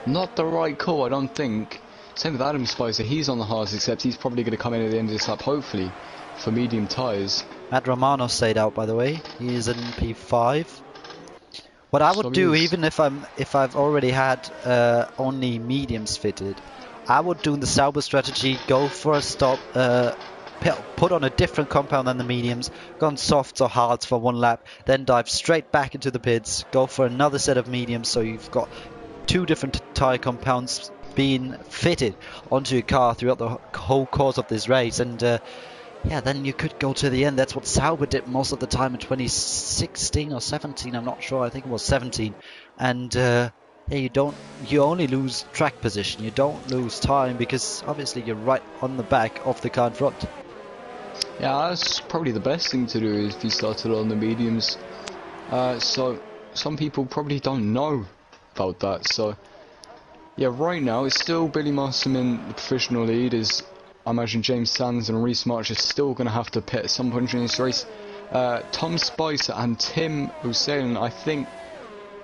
not the right call, I don't think. Same with Adam Spicer, he's on the hards, except he's probably going to come in at the end of this lap, hopefully, for medium tyres. Matt Romano stayed out, by the way. He is in P5. What I would do, even if I've already had only mediums fitted, I would do the Sauber strategy, go for a stop, put on a different compound than the mediums, go on softs or hards for one lap, then dive straight back into the pits, go for another set of mediums, so you've got 2 different tyre compounds being fitted onto your car throughout the whole course of this race. And then you could go to the end. That's what Sauber did most of the time in 2016 or 17. I'm not sure. I think it was 17. And you only lose track position. You don't lose time, because obviously you're right on the back of the car in front. Yeah, that's probably the best thing to do if you started on the mediums. So some people probably don't know about that. So yeah, right now it's still Billy Mossum in the professional lead, as I imagine James Sands and Reece March are still going to have to pit at some point in this race. Tom Spicer and Tim Hussein, I think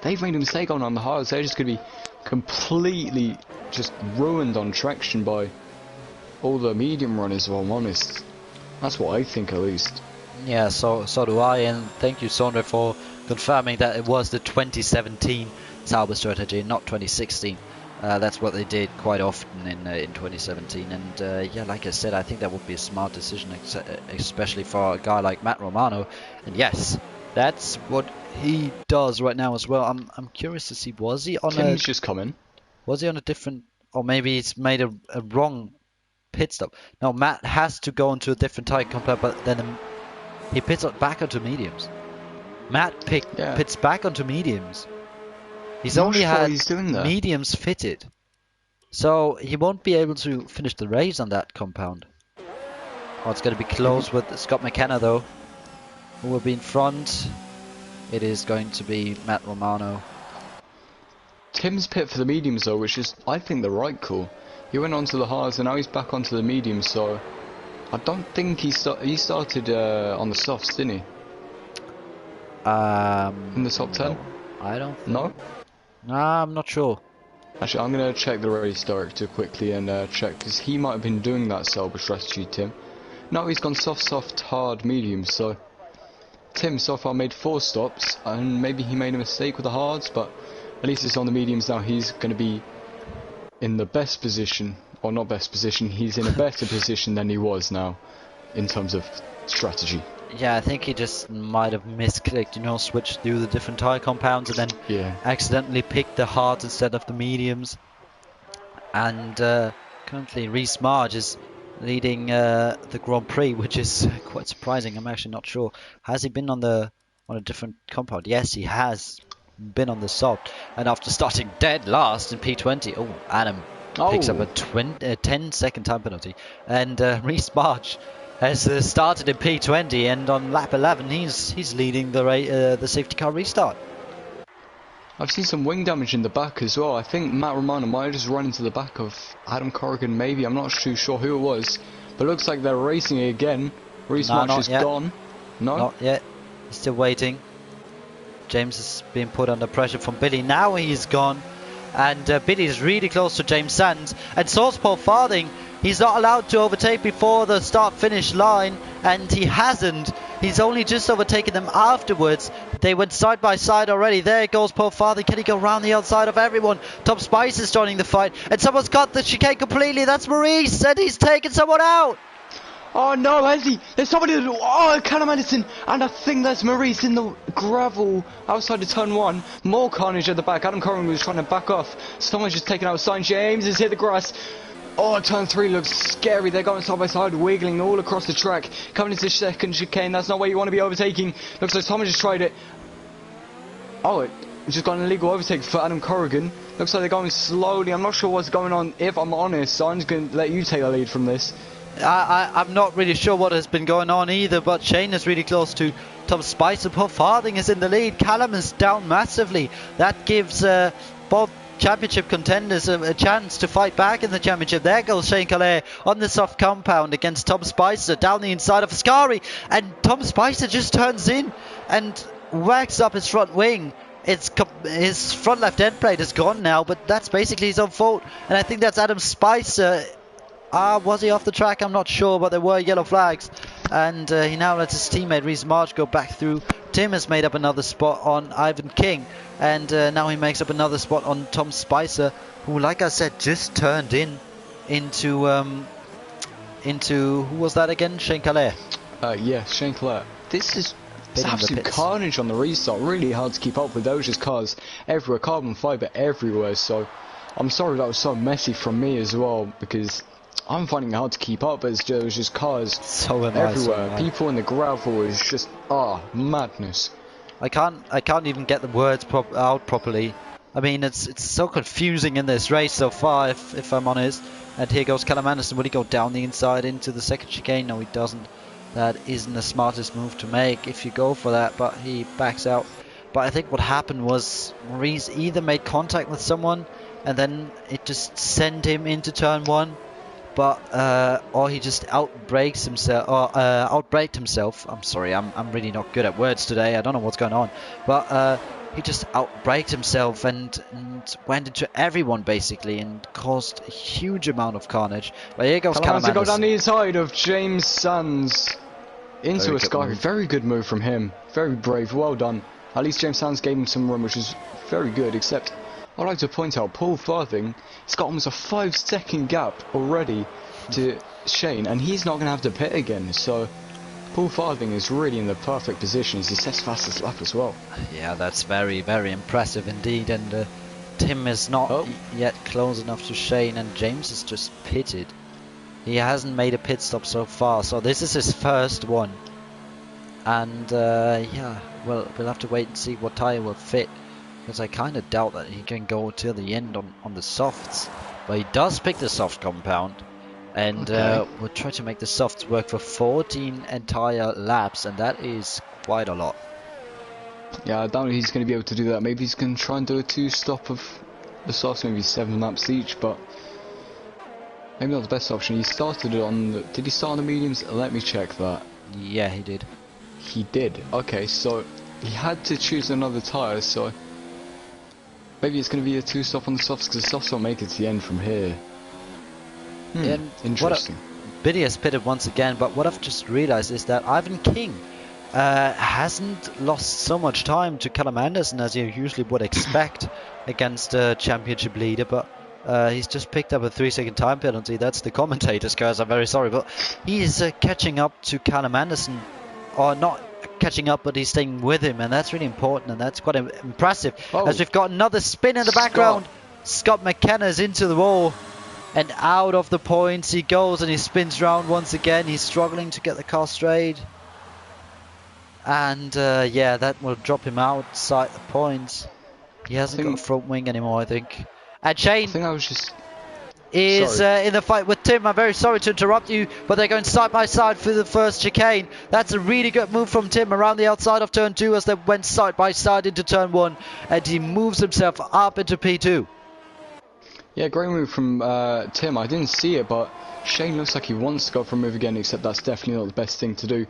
they've made a mistake on the hards. They're just going to be completely just ruined on traction by all the medium runners, if I'm honest. That's what I think, at least. Yeah, so do I, and thank you, Sondre, for confirming that it was the 2017 Sauber strategy, not 2016. That's what they did quite often in 2017, and yeah, like I said, I think that would be a smart decision, especially for a guy like Matt Romano. And yes, that's what he does right now as well. I'm curious to see, Tim's just coming. was he on a different, or maybe he's made a wrong pit stop. No, Matt has to go into a different tyre compound, but then he pits back onto mediums. Matt pits back onto mediums. He's Not only sure had he's doing that. mediums fitted. So he won't be able to finish the race on that compound. Oh, it's going to be close with Scott McKenna though, who will be in front. It is going to be Matt Romano. Tim's pit for the mediums though, which is, I think, the right call. He went onto the hards and now he's back onto the mediums, so I don't think he started on the softs, didn't he? In the top 10? No, I don't think. No? Nah, I'm not sure. Actually, I'm going to check the race director quickly and check, because he might have been doing that Sauber strategy, Tim. No, he's gone soft, hard, medium, so Tim so far made 4 stops, and maybe he made a mistake with the hards, but at least it's on the mediums now. He's going to be in the best position, or not best position, he's in a better position than he was now, in terms of strategy. Yeah, I think he just might have misclicked, you know, switched through the different tyre compounds and then accidentally picked the hards instead of the mediums. And currently Reece Marge is leading the Grand Prix, which is quite surprising. I'm actually not sure. Has he been on a different compound? Yes, he has been on the soft. And after starting dead last in P20, Adam picks up a 10-second time penalty. And Reece Marge has started in P20, and on lap 11 he's leading the safety car restart. I've seen some wing damage in the back as well. I think Matt Romano might have just run into the back of Adam Corrigan, maybe. I'm not too sure who it was. But it looks like they're racing again. Reece March is gone. No? Not yet. He's still waiting. James is being put under pressure from Billy. Now he's gone. And Billy is really close to James Sands. And so's Paul Farthing. He's not allowed to overtake before the start-finish line, and he hasn't. He's only just overtaken them afterwards. They went side by side already. There goes Paul Farthing. Can he go around the outside of everyone? Tom Spice is joining the fight, and someone's got the chicane completely. That's Maurice, and he's taken someone out. Oh no, has he? There's somebody. Callum Anderson, and I think that's Maurice in the gravel outside the turn 1. More carnage at the back. Adam Corrigan was trying to back off. Someone's just taken out St. James. Has hit the grass. Oh, turn 3 looks scary. They're going side by side, wiggling all across the track. Coming into the second chicane. That's not where you want to be overtaking. Looks like someone just tried it. Oh, it just got an illegal overtake for Adam Corrigan. Looks like they're going slowly. I'm not sure what's going on, if I'm honest. So I'm just going to let you take the lead from this. I'm not really sure what has been going on either, but Shane is really close to Tom Spicer. Paul Farthing is in the lead. Callum is down massively. That gives both championship contenders a chance to fight back in the championship. There goes Shane Calais on the soft compound against Tom Spicer down the inside of Ascari, and Tom Spicer just turns in and whacks up his front wing. His front left end plate is gone now, but that's basically his own fault, and I think that's Adam Spicer. Was he off the track? I'm not sure, but there were yellow flags, and he now lets his teammate Reece March go back through. Tim has made up another spot on Ivan King, and now he makes up another spot on Tom Spicer, who, like I said, just turned into who was that again? Shane Calais. Yeah, Shane Calais. This is absolute carnage on the restart. Really hard to keep up with. Those just cars everywhere, carbon fibre everywhere. So I'm sorry that was so messy from me as well, because I'm finding it hard to keep up. But it was just cars everywhere. People in the gravel is just madness. I can't even get the words out properly. I mean, it's so confusing in this race so far, if I'm honest. And here goes Callum Anderson. Would he go down the inside into the second chicane? No, he doesn't. That isn't the smartest move to make if you go for that, but he backs out. But I think what happened was Maurice either made contact with someone and then it just sent him into turn 1, but or he just outbraked himself. I'm sorry, I'm really not good at words today. I don't know what's going on, but he just outbraked himself and went into everyone basically and caused a huge amount of carnage. But here goes Callum Anderson. Go down the inside of James Sands into a sky. Very good move from him. Very brave. Well done. At least James Sands gave him some room, which is very good. Except I'd like to point out Paul Farthing, he's got almost a 5-second gap already to Shane, and he's not going to have to pit again, so Paul Farthing is really in the perfect position as he sets fastest lap as well. Yeah, that's very, very impressive indeed, and Tim is not yet close enough to Shane, and James is just pitted. He hasn't made a pit stop so far, so this is his first one. And yeah, well, we'll have to wait and see what tyre will fit, because I kind of doubt that he can go till the end on the softs. But he does pick the soft compound, and we'll try to make the softs work for 14 entire laps, and that is quite a lot. Yeah, I doubt he's going to be able to do that. Maybe he's going to try and do a 2-stop of the softs, maybe 7 laps each, but maybe not the best option. He started it on the... Did he start on the mediums? Let me check that. Yeah, he did. He did. Okay, so he had to choose another tyre, so maybe it's going to be a 2-stop on the softs, because the softs won't make it to the end from here. Interesting. Biddy has pitted once again, but what I've just realised is that Ivan King hasn't lost so much time to Callum Anderson as you usually would expect against a championship leader, but he's just picked up a 3-second time penalty. That's the commentator's curse, I'm very sorry, but he's catching up to Callum Anderson, or not catching up, but he's staying with him, and that's really important, and that's quite impressive. As we've got another spin in the background. Scott McKenna's into the wall, and out of the points he goes, and he spins round once again. He's struggling to get the car straight, and yeah, that will drop him outside the points. He hasn't got a front wing anymore, I think. And Shane is in the fight with Tim. I'm very sorry to interrupt you, but they're going side by side through the first chicane. That's a really good move from Tim around the outside of turn 2 as they went side by side into turn 1, and he moves himself up into P2. Yeah, great move from Tim. I didn't see it, but Shane looks like he wants to go for a move again, except that's definitely not the best thing to do.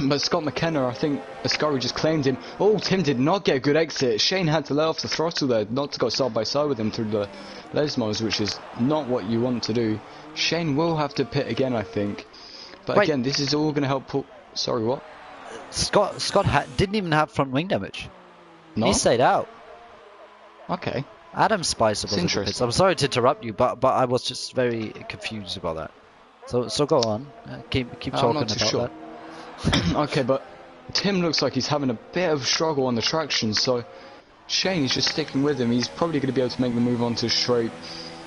But Scott McKenna, I think Ascari just claimed him. Oh, Tim did not get a good exit. Shane had to let off the throttle there, not to go side by side with him through the Lesmos, which is not what you want to do. Shane will have to pit again, I think. But again, this is all going to help pull... Sorry, what? Scott didn't even have front wing damage. No? He stayed out. Okay. Adam Spicer was in the pits. I'm sorry to interrupt you, but I was just very confused about that. So go on. Keep talking about that. Okay, but Tim looks like he's having a bit of struggle on the traction, so Shane is just sticking with him. He's probably going to be able to make the move onto straight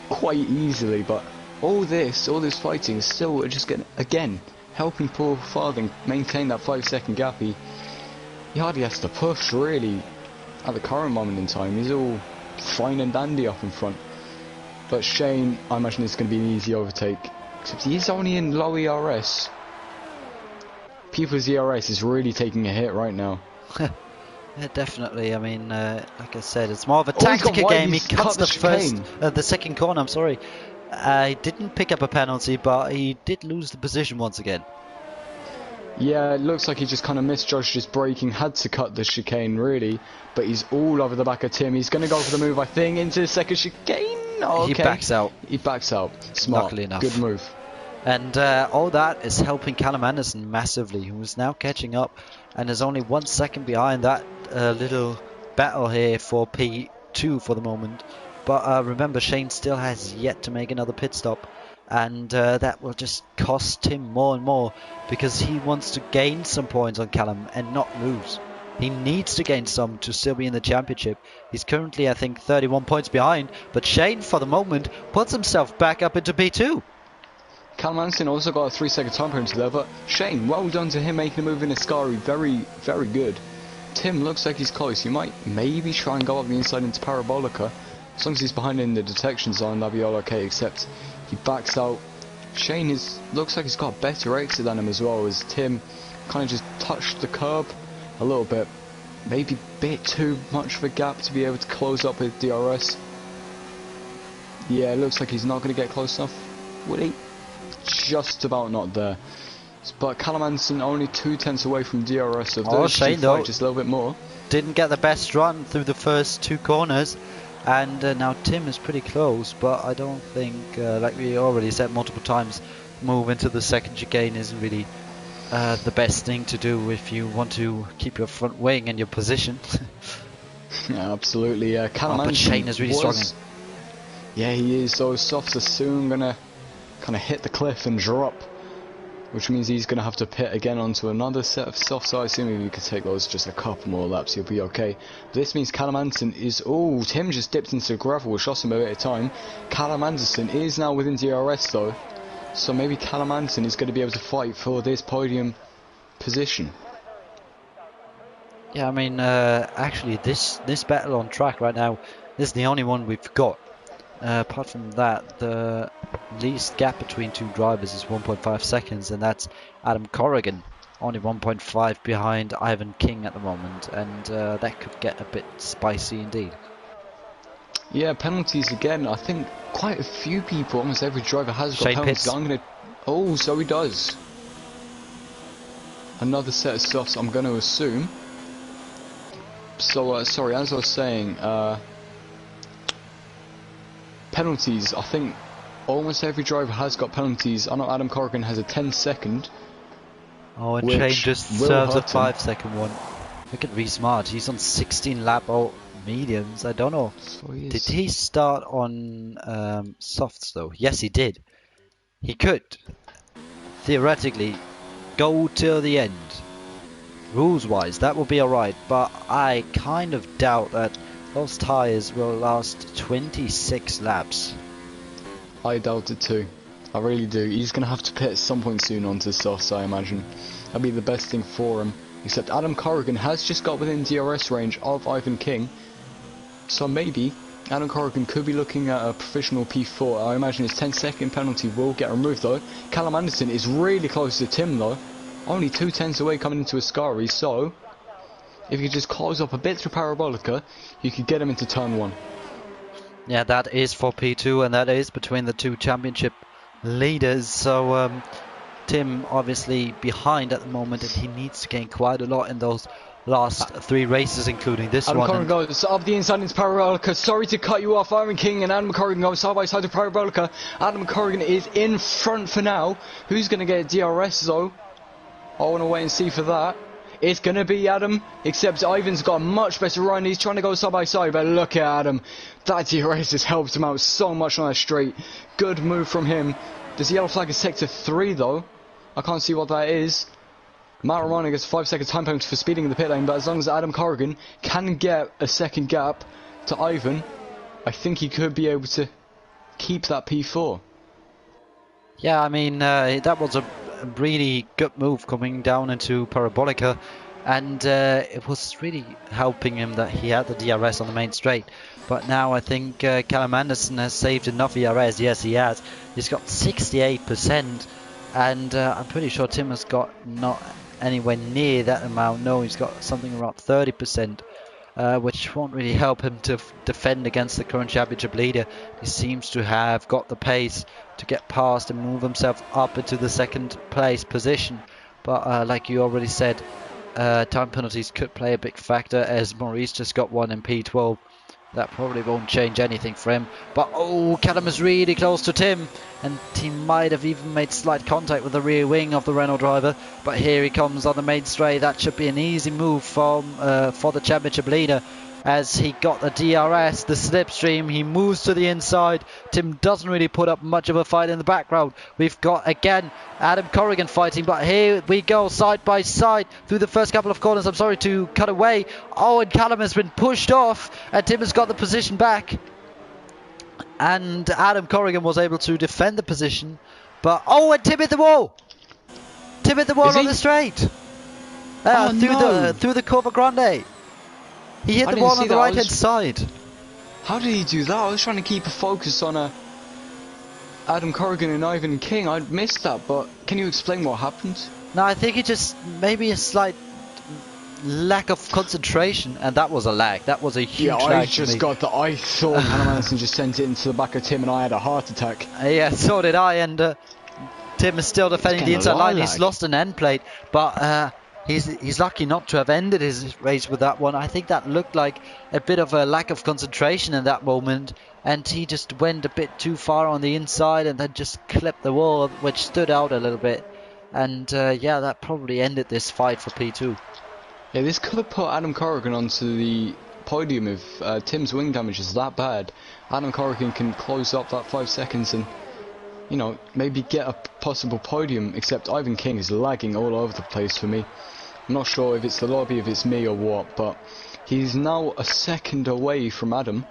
quite easily, but all this fighting is still just getting, again, helping Paul Farthing maintain that 5-second gap. He hardly has to push, really, at the current moment in time. He's all fine and dandy up in front. But Shane, I imagine it's going to be an easy overtake, except he's only in low ERS. People's ERS is really taking a hit right now. Yeah, definitely. I mean, like I said, it's more of a tactical game. He cuts the second corner. I'm sorry. He didn't pick up a penalty, but he did lose the position once again. Yeah, it looks like he just kind of misjudged his braking, had to cut the chicane really, but he's all over the back of Tim. He's going to go for the move, I think, into the second chicane. Oh, okay. He backs out. He backs out. Smart. Luckily enough. Good move. And all that is helping Callum Anderson massively, who is now catching up and is only 1 second behind that little battle here for P2 for the moment. But remember, Shane still has yet to make another pit stop, and that will just cost him more and more, because he wants to gain some points on Callum and not lose. He needs to gain some to still be in the championship. He's currently, I think, 31 points behind, but Shane, for the moment, puts himself back up into P2. Callum Anderson also got a 3-second time penalty there, but Shane, well done to him making a move in Ascari. Very, very good. Tim looks like he's close. He might maybe try and go up the inside into Parabolica. As long as he's behind in the detection zone, that'll be all okay, except he backs out. Shane looks like he's got a better exit than him as well, as Tim kind of just touched the curb a little bit. Maybe a bit too much of a gap to be able to close up with DRS. Yeah, it looks like he's not going to get close enough. Would he? Just about not there. But Callum Anderson only 2/10 away from DRS, so those Shane, two fight just a little bit more. Didn't get the best run through the first 2 corners, and now Tim is pretty close, but I don't think, like we already said multiple times, move into the second chicane isn't really the best thing to do if you want to keep your front wing and your position. Yeah, absolutely. Callum But Anderson Shane is really struggling. Yeah, he is. Those softs are soon gonna kind of hit the cliff and drop, which means he's gonna have to pit again onto another set of softs. So I assume if he could take those just a couple more laps, he'll be okay. This means Callum Anderson is. Oh, Tim just dipped into the gravel, which lost him a bit of time. Callum Anderson is now within DRS though, so maybe Callum Anderson is going to be able to fight for this podium position. Yeah, I mean, actually, this battle on track right now, this is the only one we've got. Apart from that, the least gap between two drivers is 1.5 seconds, and that's Adam Corrigan, only 1.5 behind Ivan King at the moment, and that could get a bit spicy indeed. Yeah, penalties again. I think quite a few people, almost every driver has got Shane penalties. Pitts. I'm gonna. Oh, so he does. Another set of softs, I'm going to assume. So, sorry, as I was saying, penalties. I think almost every driver has got penalties. I know Adam Corrigan has a 10-second. Oh, and Shane just serves a 5-second one. Look at Rees-Mogg. He's on 16 lap mediums. I don't know. So he Did he start on softs though? Yes, he did. He could theoretically go till the end. Rules-wise, that will be alright, but I kind of doubt that those tyres will last 26 laps. I doubt it too. I really do. He's going to have to pit at some point soon onto softs, I imagine. That'd be the best thing for him. Except Adam Corrigan has just got within DRS range of Ivan King. So maybe Adam Corrigan could be looking at a provisional P4. I imagine his 10-second penalty will get removed though. Callum Anderson is really close to Tim though. Only 2/10 away coming into Ascari, so if you could just close up a bit through Parabolica, you could get him into turn 1. Yeah, that is for P2, and that is between the two championship leaders. So Tim obviously behind at the moment, and he needs to gain quite a lot in those last 3 races, including this Adam one. Corrigan goes up the inside into Parabolica. Sorry to cut you off, Ivan King and Adam Corrigan go side by side to Parabolica. Adam Corrigan is in front for now. Who's going to get DRS though? I want to wait and see for that. It's going to be Adam, except Ivan's got a much better run. He's trying to go side by side, but look at Adam. That DRS has helped him out so much on that straight. Good move from him. Does the yellow flag is sector 3 though? I can't see what that is. Matt Romano gets a 5-second time penalty for speeding in the pit lane, but as long as Adam Corrigan can get a second gap to Ivan, I think he could be able to keep that P4. Yeah, I mean, that was a really good move coming down into Parabolica, and it was really helping him that he had the DRS on the main straight. But now I think Callum Anderson has saved enough DRS. Yes, he has. He's got 68%, and I'm pretty sure Tim has got not anywhere near that amount. No, he's got something around 30%. Which won't really help him to defend against the current championship leader. He seems to have got the pace to get past and move himself up into the second place position. But like you already said, time penalties could play a big factor, as Maurice just got one in P12. That probably won't change anything for him. But oh, Callum is really close to Tim, and he might have even made slight contact with the rear wing of the Renault driver. But here he comes on the main straight. That should be an easy move for the championship leader, as he got the DRS, the slipstream. He moves to the inside. Tim doesn't really put up much of a fight in the background. We've got again Adam Corrigan fighting, but here we go side by side through the first couple of corners. I'm sorry to cut away. Oh, and Callum has been pushed off, and Tim has got the position back, and Adam Corrigan was able to defend the position. But oh, and Tim hit the wall. Tim hit the wall on the straight. Through the Curva Grande. He hit the wall on the right hand side. How did he do that? I was trying to keep a focus on Adam Corrigan and Ivan King. I missed that, but can you explain what happened? No, I think it just maybe a slight lack of concentration, and that was a lag. That was a huge lag. I just got that. I thought Callum Anderson just sent it into the back of Tim, and I had a heart attack. Yeah, so did I, and Tim is still defending the inside line. He's lost an end plate, but he's lucky not to have ended his race with that one. I think that looked like a bit of a lack of concentration in that moment, and he just went a bit too far on the inside and then just clipped the wall, which stood out a little bit. And yeah, that probably ended this fight for P2. Yeah, this could have put Adam Corrigan onto the podium if Tim's wing damage is that bad. Adam Corrigan can close up that 5 seconds and, you know, maybe get a possible podium, except Ivan King is lagging all over the place for me. I'm not sure if it's the lobby, if it's me or what, but he's now a second away from Adam.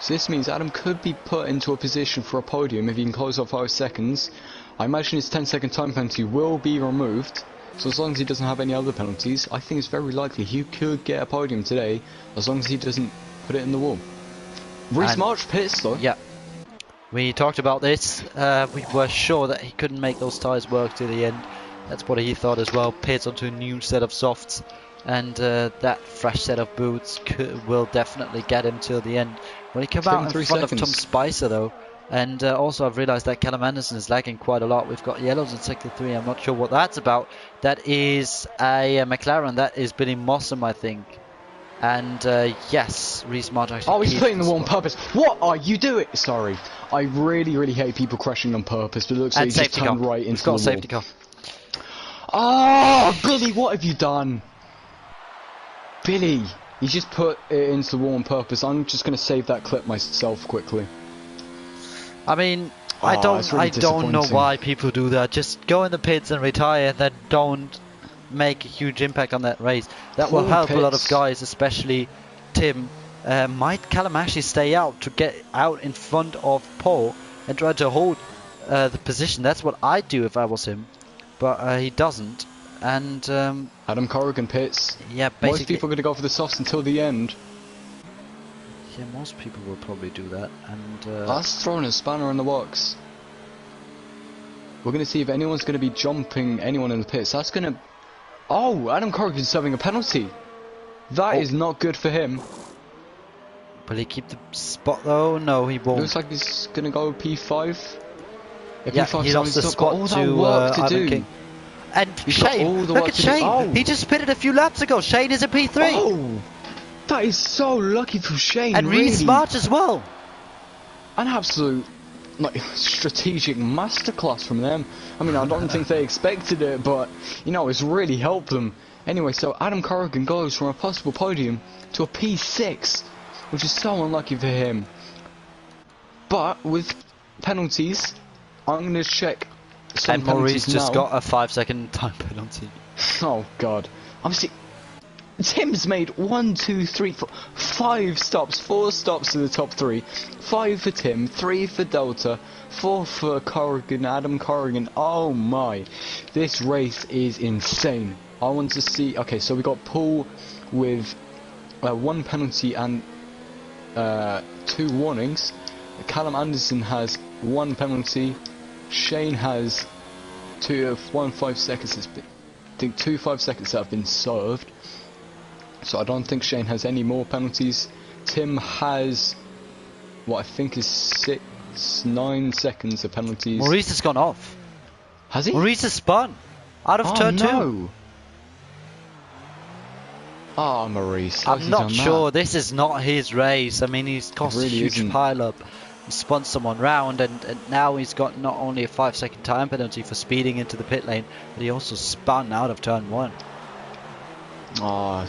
So this means Adam could be put into a position for a podium if he can close up 5 seconds. I imagine his 10-second time penalty will be removed, so as long as he doesn't have any other penalties, I think it's very likely he could get a podium today, as long as he doesn't put it in the wall. Reece March pits though. Yeah. We talked about this. We were sure that he couldn't make those tyres work to the end. That's what he thought as well. Pits onto a new set of softs, and that fresh set of boots will definitely get him till the end. When he came out in front of Tom Spicer though, and also I've realised that Callum Anderson is lagging quite a lot. We've got yellows in sector 3. I'm not sure what that's about. That is a McLaren. That is Billy Mossam, I think. And yes, Reece March actually. Oh, he's putting the wall on purpose. What are you doing? Sorry, I really hate people crashing on purpose, but it looks like he just turned right into the wall. Safety car. Oh, Billy, what have you done? Billy, you just put it into the wall on purpose. I'm just going to save that clip myself quickly. I mean, I don't know why people do that. Just go in the pits and retire, and then don't make a huge impact on that race. That will help a lot of guys, especially Tim. Might Callum actually stay out to get out in front of Paul and try to hold the position? That's what I'd do if I was him, but he doesn't. And Adam Corrigan pits. Yeah, basically. Most people are going to go for the softs until the end. Yeah, most people will probably do that. And that's throwing a spanner in the works. We're going to see if anyone's going to be jumping anyone in the pits. That's going to... Oh, Adam Corrigan's serving a penalty. That is not good for him. Will he keep the spot though? No, he won't. Looks like he's going to go P5. Yeah, he lost the spot to Ivan King. And Shane, look at Shane. Oh. He just pitted a few laps ago. Shane is a P3. Oh, that is so lucky for Shane. And Reece March as well. An absolute strategic masterclass from them. I mean, I don't think they expected it, but you know, it's really helped them. Anyway, so Adam Corrigan goes from a possible podium to a P6, which is so unlucky for him. But with penalties, I'm going to check some and Maurice just now. got a 5-second time penalty. Oh God! Obviously, Tim's made 1, 2, 3, 4, 5 stops, 4 stops to the top 3, 5 for Tim, 3 for Delta, 4 for Corrigan, Adam Corrigan. Oh my! This race is insane. I want to see. Okay, so we got Paul with 1 penalty and 2 warnings. Callum Anderson has 1 penalty. Shane has 5 seconds. I think 2 5 seconds that have been served. So I don't think Shane has any more penalties. Tim has what I think is 9 seconds of penalties. Maurice has gone off. Has he? Maurice has spun out of turn 2. Oh, Maurice. I'm not sure. This is not his race. I mean, he's caused a huge pile up. He spun someone round, and now he's got not only a 5-second time penalty for speeding into the pit lane, but he also spun out of turn 1. Not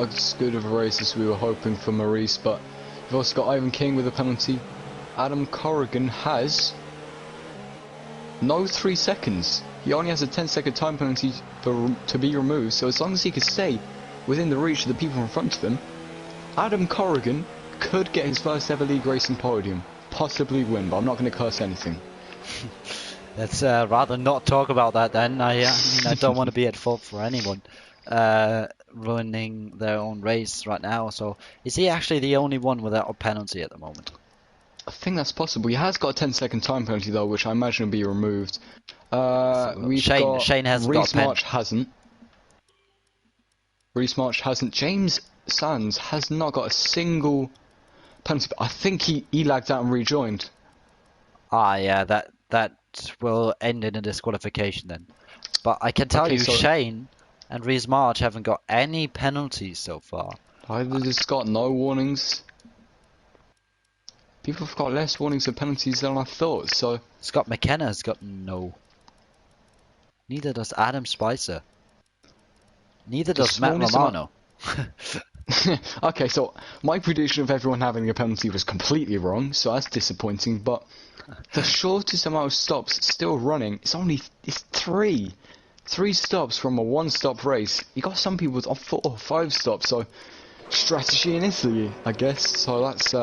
as good of a race as we were hoping for Maurice, but we've also got Ivan King with a penalty. Adam Corrigan has no 3 seconds. He only has a 10-second time penalty to be removed, so as long as he can stay within the reach of the people in front of him, Adam Corrigan could get his first ever league racing podium. Possibly win, but I'm not going to curse anything. Let's rather not talk about that then. I mean, I don't want to be at fault for anyone ruining their own race right now. So is he actually the only one without a penalty at the moment? I think that's possible. He has got a 10-second time penalty though, which I imagine will be removed. Shane hasn't got a pen. March hasn't. Reece March hasn't. James Sands has not got a single penalty. I think he lagged out and rejoined. Yeah, that will end in a disqualification then. But I can tell you, Shane and Reece March haven't got any penalties so far. Either just got no warnings. People have got less warnings and penalties than I thought, so... Scott McKenna has got no. Neither does Adam Spicer. Neither does Matt Romano. Okay, so my prediction of everyone having a penalty was completely wrong, so that's disappointing, but the shortest amount of stops still running, it's three. 3 stops from a 1-stop race. You got some people on 4 or 5 stops, so strategy in Italy, I guess, so that's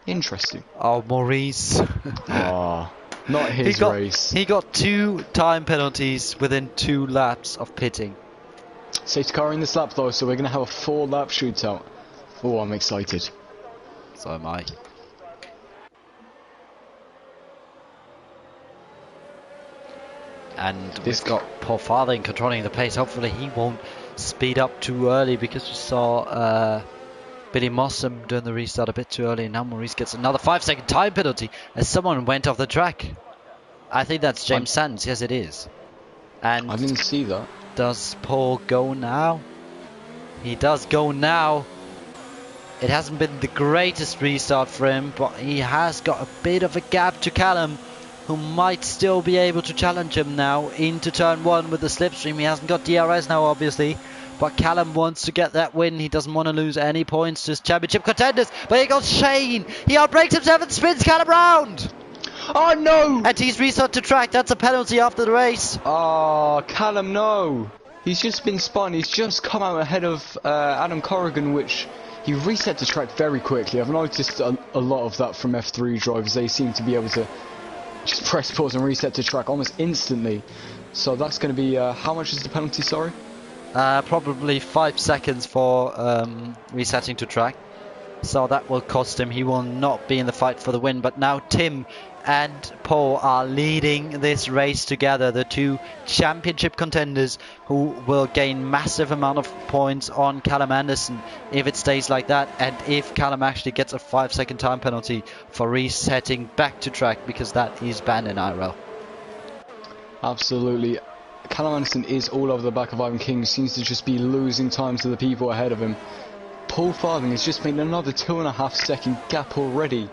interesting. Oh, Maurice. Ah, not his race. He got 2 time penalties within 2 laps of pitting. Safety car in this lap though, so we're going to have a 4-lap shootout. Oh, I'm excited. So am I. And we've got Paul Farthing controlling the pace. Hopefully he won't speed up too early, because we saw Billy Mossam doing the restart a bit too early. And now Maurice gets another 5-second time penalty as someone went off the track. I think that's James Sands. Yes, it is. And I didn't see that. does Paul go now? He does go now. It hasn't been the greatest restart for him, but he has got a bit of a gap to Callum, who might still be able to challenge him now into turn 1 with the slipstream. He hasn't got DRS now, obviously, but Callum wants to get that win. He doesn't want to lose any points to his championship contenders. But here goes Shane. He outbrakes himself and spins Callum round. Oh no! And he's restarted to track. That's a penalty after the race. Oh, Callum, no! He's just been spun. He's just come out ahead of Adam Corrigan, which he reset to track very quickly. I've noticed a lot of that from F3 drivers. They seem to be able to just press pause and reset to track almost instantly. So that's going to be, how much is the penalty, sorry? Probably 5 seconds for resetting to track. So that will cost him. He will not be in the fight for the win. But now Tim and Paul are leading this race together. The 2 championship contenders who will gain massive amount of points on Callum Anderson if it stays like that, and if Callum actually gets a 5-second time penalty for resetting back to track, because that is banned in IRL. Absolutely. Callum Anderson is all over the back of Ivan King. Seems to just be losing time to the people ahead of him. Paul Farthing has just made another 2.5 second gap already.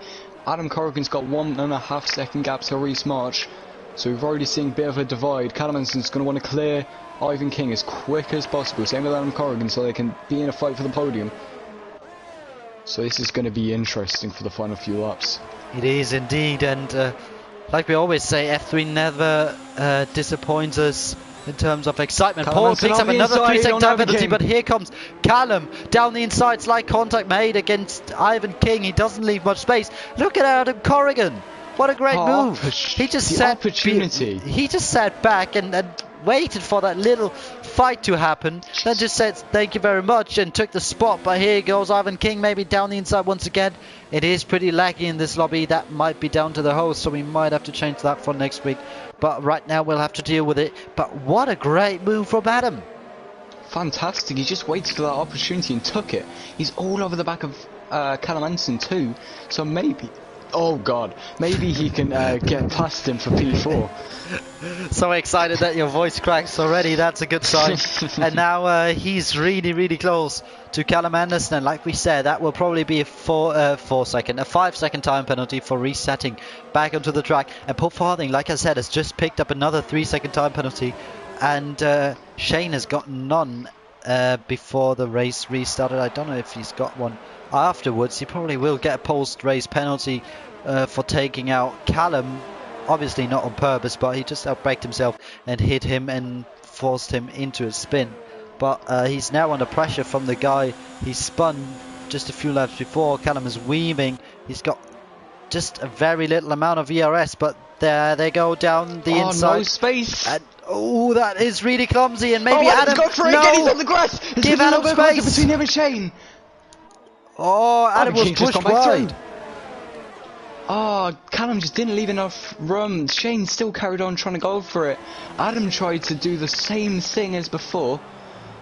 Adam Corrigan's got 1.5 second gap to Reece March, so we've already seen a bit of a divide. Callum Anderson's going to want to clear Ivan King as quick as possible, same with Adam Corrigan, so they can be in a fight for the podium. So this is going to be interesting for the final few laps. It is indeed, and like we always say, F3 never disappoints us in terms of excitement. Paul picks up another 3-second time penalty, but here comes Callum down the inside. Slight contact made against Ivan King. He doesn't leave much space. Look at Adam Corrigan. What a great move. He just sat back and waited for that little fight to happen, then just said thank you very much and took the spot. But here goes Ivan King, maybe down the inside once again. It is pretty laggy in this lobby. That might be down to the host, so we might have to change that for next week. But right now we'll have to deal with it. But what a great move from Adam. Fantastic. He just waited for that opportunity and took it. He's all over the back of Callum Anderson too, so maybe, oh god, maybe he can get past him for P4. So excited that your voice cracks already. That's a good sign. And now he's really close to Callum Anderson, and like we said, that will probably be a 5-second time penalty for resetting back onto the track. And Paul Farthing, like I said, has just picked up another 3-second time penalty, and Shane has got none before the race restarted. I don't know if he's got one afterwards. He probably will get a post-race penalty for taking out Callum. Obviously not on purpose, but he just outbraked himself and hit him and forced him into a spin. But he's now under pressure from the guy he spun just a few laps before. Callum is weaving. He's got just a very little amount of ERS, but there they go down the inside. No space. And, oh, that is really clumsy, and maybe Adam. Go for it again. He's on the grass. Give Adam space between him and Shane. Oh, Adam was pushed wide. Oh, Callum just didn't leave enough room. Shane still carried on trying to go for it. Adam tried to do the same thing as before,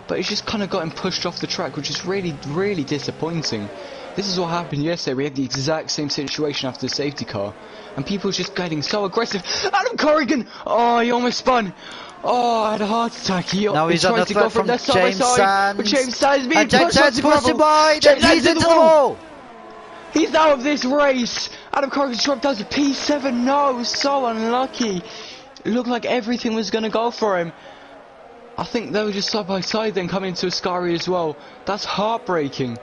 but he's just kind of got him pushed off the track, which is really disappointing. This is what happened yesterday. We had the exact same situation after the safety car, and people were just getting so aggressive. Adam Corrigan! Oh, he almost spun. Oh, I had a heart attack. He tried to go from left side by side, but James Sands being pushed him wide. He's into the wall. He's out of this race. Adam Corrigan dropped down to P7. No, so unlucky. It looked like everything was going to go for him. I think they were just side by side then coming into Ascari as well. That's heartbreaking.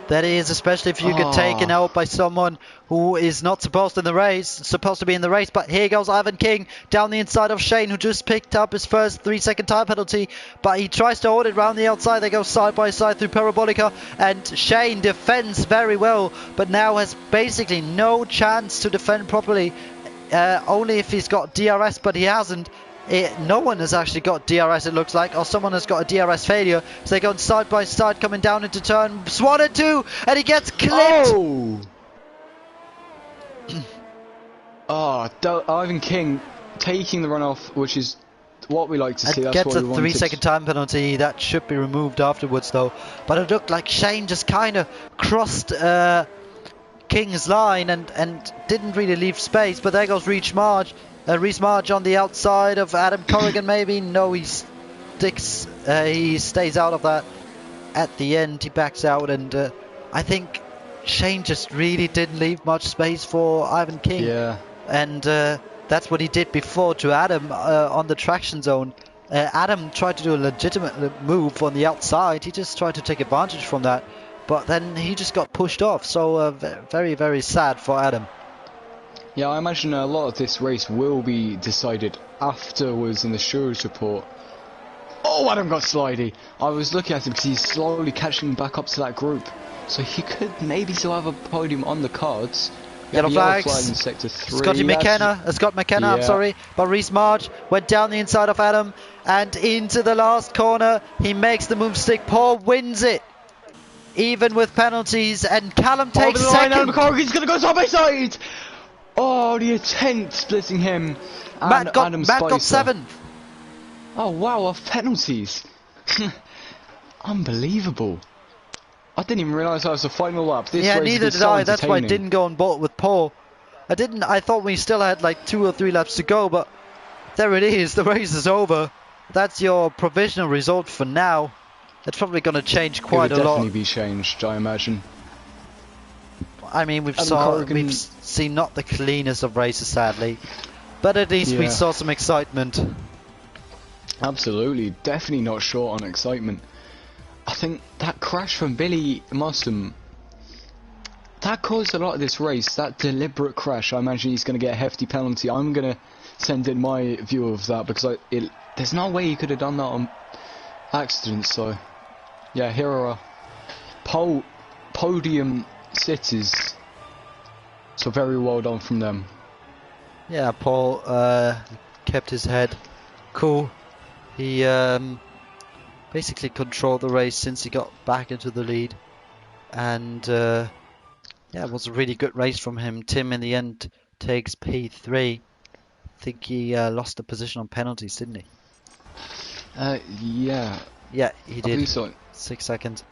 That is, especially if you get taken out by someone who is not supposed to be in the race. But here goes Ivan King down the inside of Shane, who just picked up his first 3-second time penalty. But he tries to hold it round the outside. They go side by side through Parabolica, and Shane defends very well, but now has basically no chance to defend properly. Only if he's got DRS, but he hasn't. No one has actually got DRS, it looks like, or someone has got a DRS failure. So they're going side by side, coming down into turn 1 and 2, and he gets clipped. Ivan King taking the runoff, which is what we like to see. It That's gets what a we wanted. 3-second time penalty. That should be removed afterwards, though. But it looked like Shane just kind of crossed King's line and didn't really leave space. But there goes Reese Marge on the outside of Adam Corrigan, maybe. No, he stays out of that. At the end, he backs out, and I think Shane just really didn't leave much space for Ivan King. Yeah. And that's what he did before to Adam on the traction zone. Adam tried to do a legitimate move on the outside. He just tried to take advantage from that, but then he just got pushed off. So very, very sad for Adam. Yeah, I imagine a lot of this race will be decided afterwards in the stewards report. Oh, Adam got slidey. I was looking at him because he's slowly catching back up to that group. So he could maybe still have a podium on the cards. Yellow flags. In sector 3. Scott McKenna, yeah. I'm sorry. But Reese Marge went down the inside of Adam and into the last corner. He makes the move stick. Paul wins it. Even with penalties, and Callum takes second. Adam Corrigan's going to go side by side. Oh, the attempt splitting him. Matt got 7th. Oh wow, off penalties. Unbelievable. I didn't even realise that was the final lap. This race neither did I. That's why I didn't go on board with Paul. I thought we still had like 2 or 3 laps to go, but there it is. The race is over. That's your provisional result for now. It's probably going to change quite a lot. It would definitely be changed, I imagine. I mean, we've seen not the cleanest of races, sadly, but at least we saw some excitement. Absolutely, definitely not short on excitement. I think that crash from Billy Muslim, that caused a lot of this race. That deliberate crash, I imagine he's going to get a hefty penalty. I'm going to send in my view of that because there's no way he could have done that on accident. So, yeah, here are our podium cities. So very well done from them. Yeah, Paul kept his head cool. He basically controlled the race since he got back into the lead, and yeah, it was a really good race from him. Tim in the end takes P3. I think he lost a position on penalties, didn't he? Yeah, he did. I believe so. 6 seconds.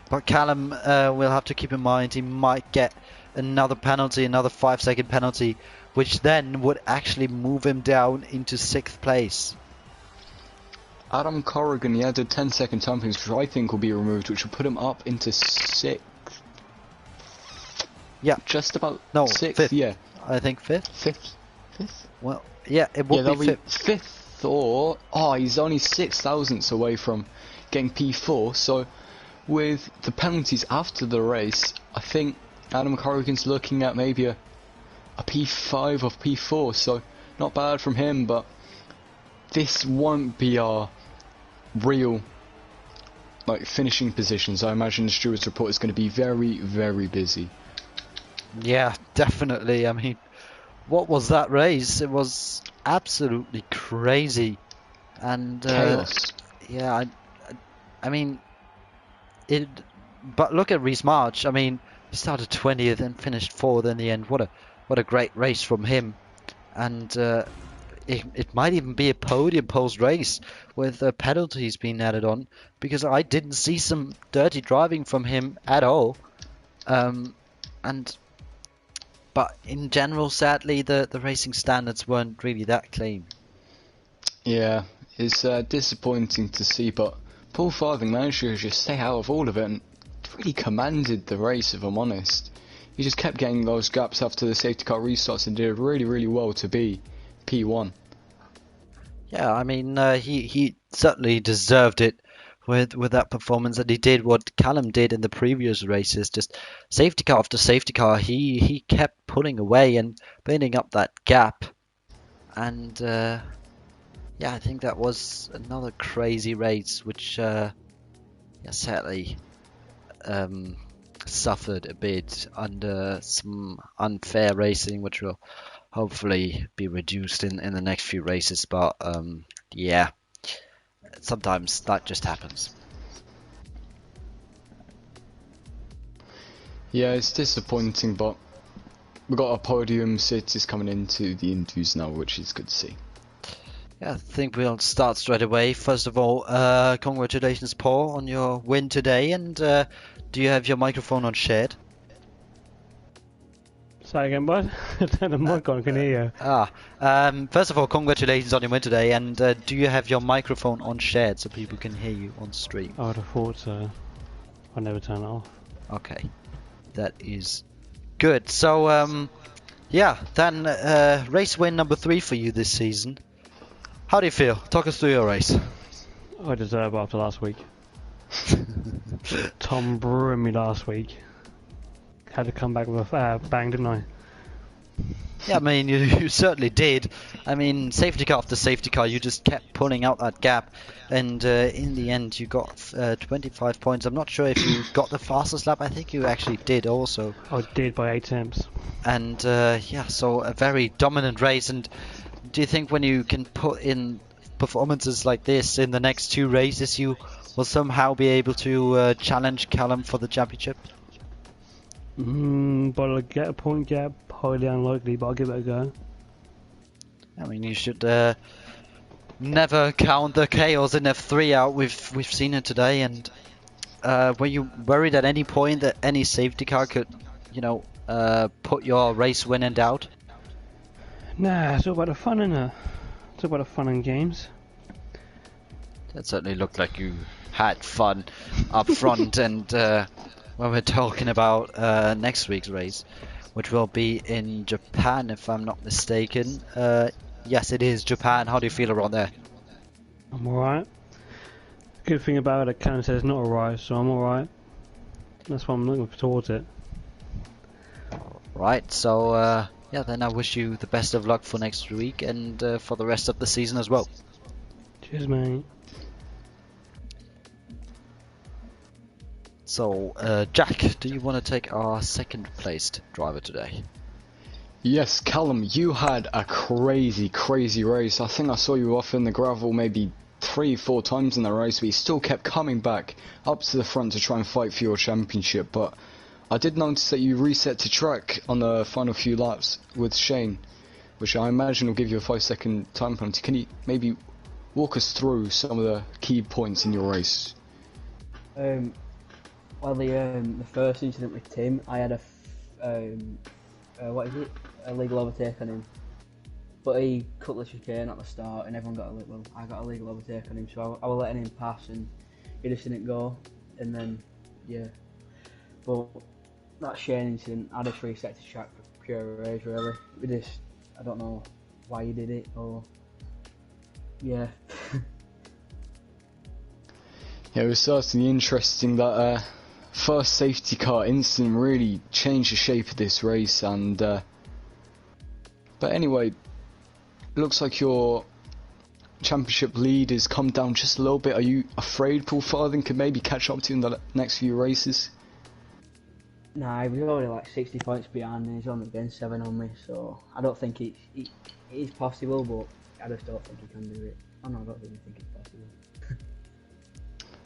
But Callum will have to keep in mind he might get another penalty, another 5-second penalty, which then would actually move him down into 6th place. Adam Corrigan, he had a 10-second time penalty, which I think will be removed, which will put him up into 6th. Yeah. Just about 6th, 5th. yeah. I think 5th. 5th? Well, yeah, it would be 5th. 5th, or... Oh, he's only 6 thousandths away from getting P4, so with the penalties after the race, I think Adam Corrigan's looking at maybe a P5 or P4, so not bad from him, but this won't be our real finishing positions. I imagine the stewards report is going to be very, very busy. Yeah, definitely. I mean, what was that race? It was absolutely crazy, and chaos. Yeah, I mean, but look at Reese March. I mean, he started 20th and finished 4th in the end. What a great race from him, and it might even be a podium post race with penalties being added on, because I didn't see some dirty driving from him at all, but in general, sadly, the racing standards weren't really that clean. Yeah, it's disappointing to see, but Paul Farthing managed to just stay out of all of it and really commanded the race, if I'm honest. He just kept getting those gaps after the safety car restarts and did really, really well to be P1. Yeah, I mean, he certainly deserved it with that performance, and he did what Callum did in the previous races, just safety car after safety car. He kept pulling away and building up that gap, and yeah, I think that was another crazy race, which yeah, sadly suffered a bit under some unfair racing, which will hopefully be reduced in the next few races. But yeah, sometimes that just happens. Yeah, it's disappointing, but we've got a podium. Sid is coming into the interviews now, which is good to see. Yeah, I think we'll start straight away. First of all, congratulations, Paul, on your win today. And do you have your microphone on shared? Say again, bud. Turn the mic on, I can hear you. First of all, congratulations on your win today. And do you have your microphone on shared so people can hear you on stream? I would have thought so. I never turn it off. Okay, that is good. So, yeah, then race win number 3 for you this season. How do you feel? Talk us through your race. I deserve after last week. Tom ruined me last week. Had to come back with a bang, didn't I? Yeah, I mean, you certainly did. I mean, safety car after safety car, you just kept pulling out that gap. And in the end, you got 25 points. I'm not sure if you got the fastest lap. I think you actually did also. I did by 8 attempts. And yeah, so a very dominant race. And do you think when you can put in performances like this in the next 2 races, you will somehow be able to challenge Callum for the championship? But I'll get a point gap. Highly unlikely, but I'll give it a go. I mean, you should never count the chaos in F3 out. We've seen it today. And were you worried at any point that any safety car could, you know, put your race win in doubt? Nah, it's all about the fun, innit? It's all about the fun and games. That certainly looked like you had fun up front. And when we're talking about next week's race, which will be in Japan, if I'm not mistaken. Yes, it is Japan. How do you feel around there? I'm alright. Good thing about it, Canada says not alright, so I'm alright. That's why I'm looking towards it. Right, so yeah, then I wish you the best of luck for next week and for the rest of the season as well. Cheers, mate. So, Jack, do you want to take our second placed driver today? Yes, Callum, you had a crazy race. I think I saw you off in the gravel maybe 3-4 times in the race, but you still kept coming back up to the front to try and fight for your championship. But I did notice that you reset to track on the final few laps with Shane, which I imagine will give you a 5-second time penalty. Can you maybe walk us through some of the key points in your race? Well, the first incident with Tim, I had a legal overtake on him, but he cut the chicane at the start, and everyone got I got a legal overtake on him, so I was letting him pass, and he just didn't go, and then yeah, but that Shane incident, I just reset to track for pure rage, really. I don't know why he did it, or yeah. Yeah, it was certainly interesting that first safety car incident really changed the shape of this race, and but anyway, it looks like your championship lead has come down just a little bit. Are you afraid Paul Farthing could maybe catch up to you in the next few races? Nah, he was already like 60 points behind me. He's only been 7 on me, so I don't think it is possible, but I just don't think he can do it. Oh no, I don't really think it's possible.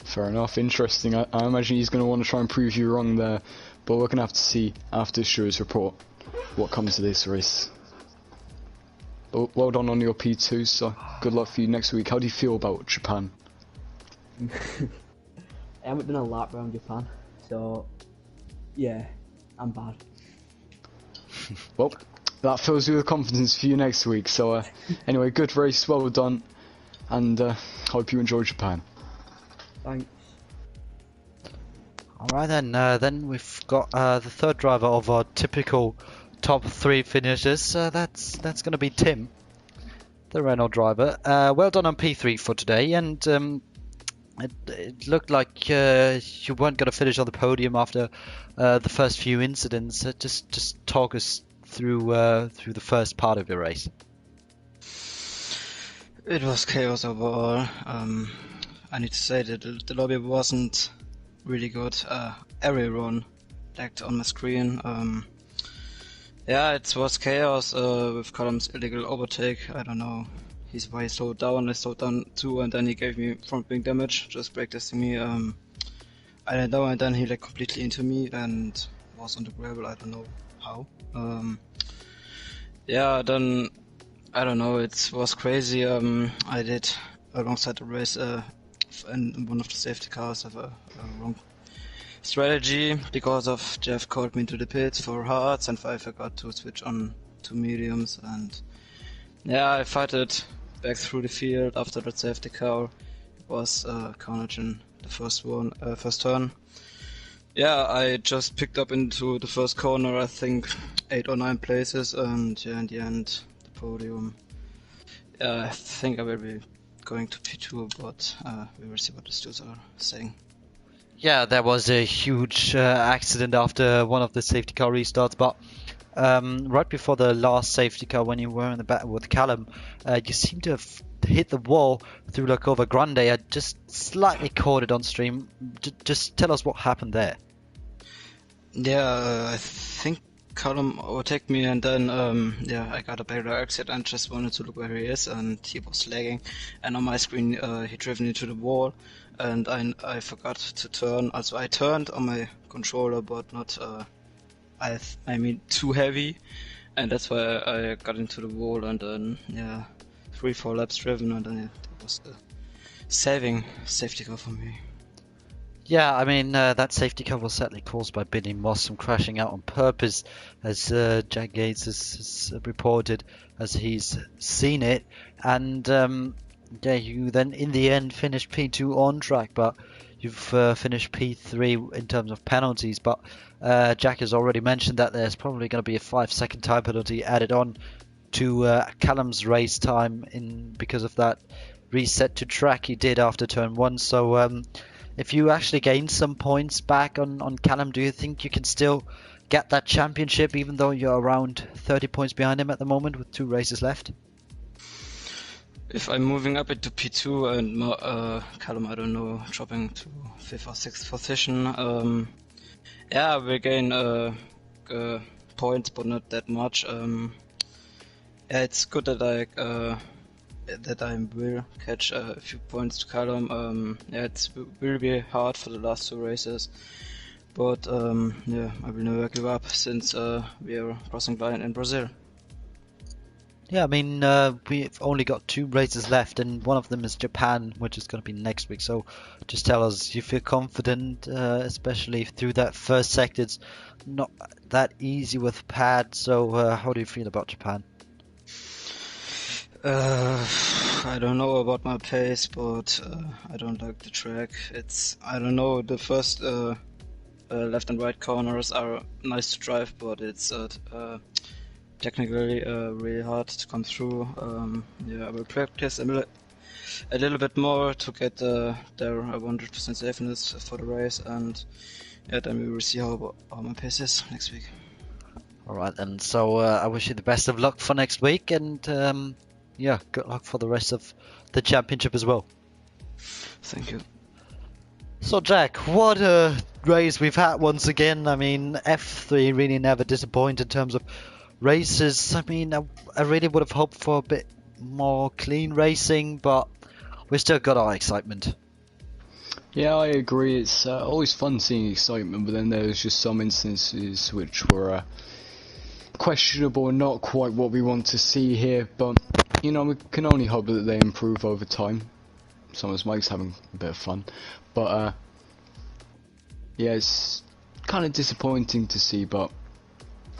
Fair enough, interesting. I imagine he's going to want to try and prove you wrong there, but we're going to have to see after Stuart's report what comes of this race. But well done on your P2, so good luck for you next week. How do you feel about Japan? I haven't done a lap around Japan, so yeah, I'm bad. Well, that fills you with confidence for you next week, so anyway, good race, well done, and hope you enjoy Japan. Thanks. Alright then we've got the third driver of our typical top 3 finishes. That's going to be Tim. the Renault driver. Well done on P3 for today, and it looked like you weren't going to finish on the podium after the first few incidents. Just talk us through the first part of your race. It was chaos overall. I need to say that the lobby wasn't really good. Everyone lagged on my screen. Yeah, it was chaos with Column's illegal overtake. I don't know. Why he slowed down. I slowed down too, and then he gave me front wing damage, just breaktesting me. I don't know, and then he completely into me and was on the gravel. I don't know how. Yeah, then I don't know. It was crazy. I did alongside the race in one of the safety cars have a wrong strategy because of Jeff called me into the pits for hards, and I forgot to switch on to mediums, and yeah, I fight it back through the field after that safety car. It was carnage in the first turn. Yeah, I just picked up into the first corner, I think 8 or 9 places, and yeah, in the end, the podium. Yeah, I think I will be going to P2, but we will see what the stewards are saying. Yeah, there was a huge accident after one of the safety car restarts, but right before the last safety car, when you were in the battle with Callum, you seem to have hit the wall through La Cova Grande. I just slightly caught it on stream. Just tell us what happened there. Yeah, I think Callum overtook me, and then yeah, I got a better exit and just wanted to look where he is, and he was lagging. And on my screen, he driven into the wall, and I forgot to turn. Also, I turned on my controller, but not I mean too heavy, and that's why I got into the wall. And then yeah, 3-4 laps driven, and then that was the safety car for me. Yeah, I mean, that safety car was certainly caused by Billy Moss from crashing out on purpose, as Jack Gates has reported, as he's seen it. And yeah, you then in the end finished P2 on track, but you've finished P3 in terms of penalties. But Jack has already mentioned that there's probably going to be a 5-second time penalty added on to Callum's race time because of that reset to track he did after turn 1. So if you actually gain some points back on Callum, do you think you can still get that championship even though you're around 30 points behind him at the moment with 2 races left? If I'm moving up into P2 and Callum, I don't know, dropping to 5th or 6th position, yeah, we gain points, but not that much. Yeah, it's good that I will catch a few points to Callum. Yeah, it will be hard for the last 2 races, but yeah, I will never give up since we are crossing line in Brazil. Yeah, I mean, we've only got 2 races left, and one of them is Japan, which is going to be next week. So just tell us, you feel confident, especially through that first sector. It's not that easy with pad, so how do you feel about Japan? I don't know about my pace, but I don't like the track. I don't know, the first left and right corners are nice to drive, but it's technically really hard to come through. Yeah, I will practice a little bit more to get their 100% safeness for the race, and yeah, then we will see how my pace is next week. Alright then, so I wish you the best of luck for next week, and yeah, good luck for the rest of the championship as well. Thank you. So Jack, what a race we've had once again. I mean, F3 really never disappoint in terms of races. I mean, I really would have hoped for a bit more clean racing, but we still got our excitement. Yeah, I agree. It's always fun seeing excitement, but then there's just some instances which were questionable and not quite what we want to see here. But you know, we can only hope that they improve over time. Sometimes Mike's having a bit of fun, but yeah, it's kind of disappointing to see, but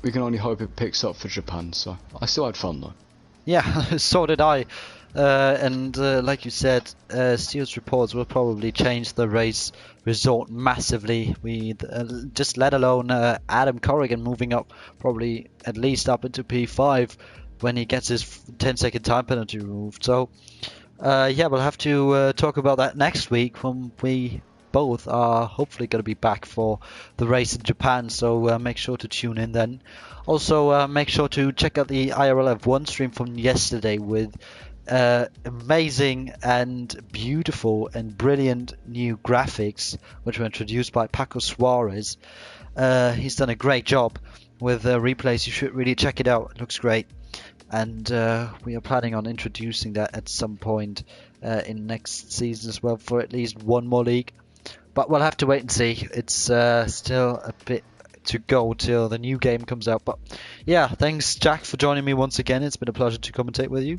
we can only hope it picks up for Japan. So I still had fun though. Yeah, so did I. And like you said, Steele's reports will probably change the race result massively. We just let alone Adam Corrigan moving up, probably at least up into P5, when he gets his 10-second time penalty removed. So yeah, we'll have to talk about that next week when we both are hopefully going to be back for the race in Japan. So make sure to tune in then. Also, make sure to check out the IRL F1 stream from yesterday with amazing and beautiful and brilliant new graphics, which were introduced by Paco Suarez. He's done a great job with replays. You should really check it out. It looks great. And we are planning on introducing that at some point in next season as well for at least one more league. But we'll have to wait and see. It's still a bit to go till the new game comes out. But yeah, thanks Jack for joining me once again. It's been a pleasure to commentate with you.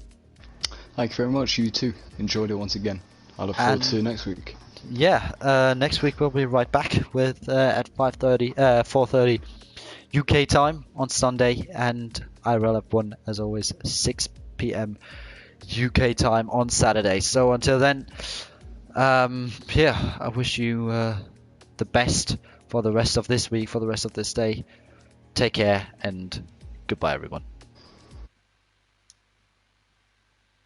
Thank you very much. You too. Enjoyed it once again. I look forward to next week. Yeah, next week we'll be right back with at 4:30 UK time on Sunday, and IRL F1 as always 6 p.m. UK time on Saturday. So until then, yeah, I wish you the best for the rest of this week, for the rest of this day. Take care and goodbye, everyone.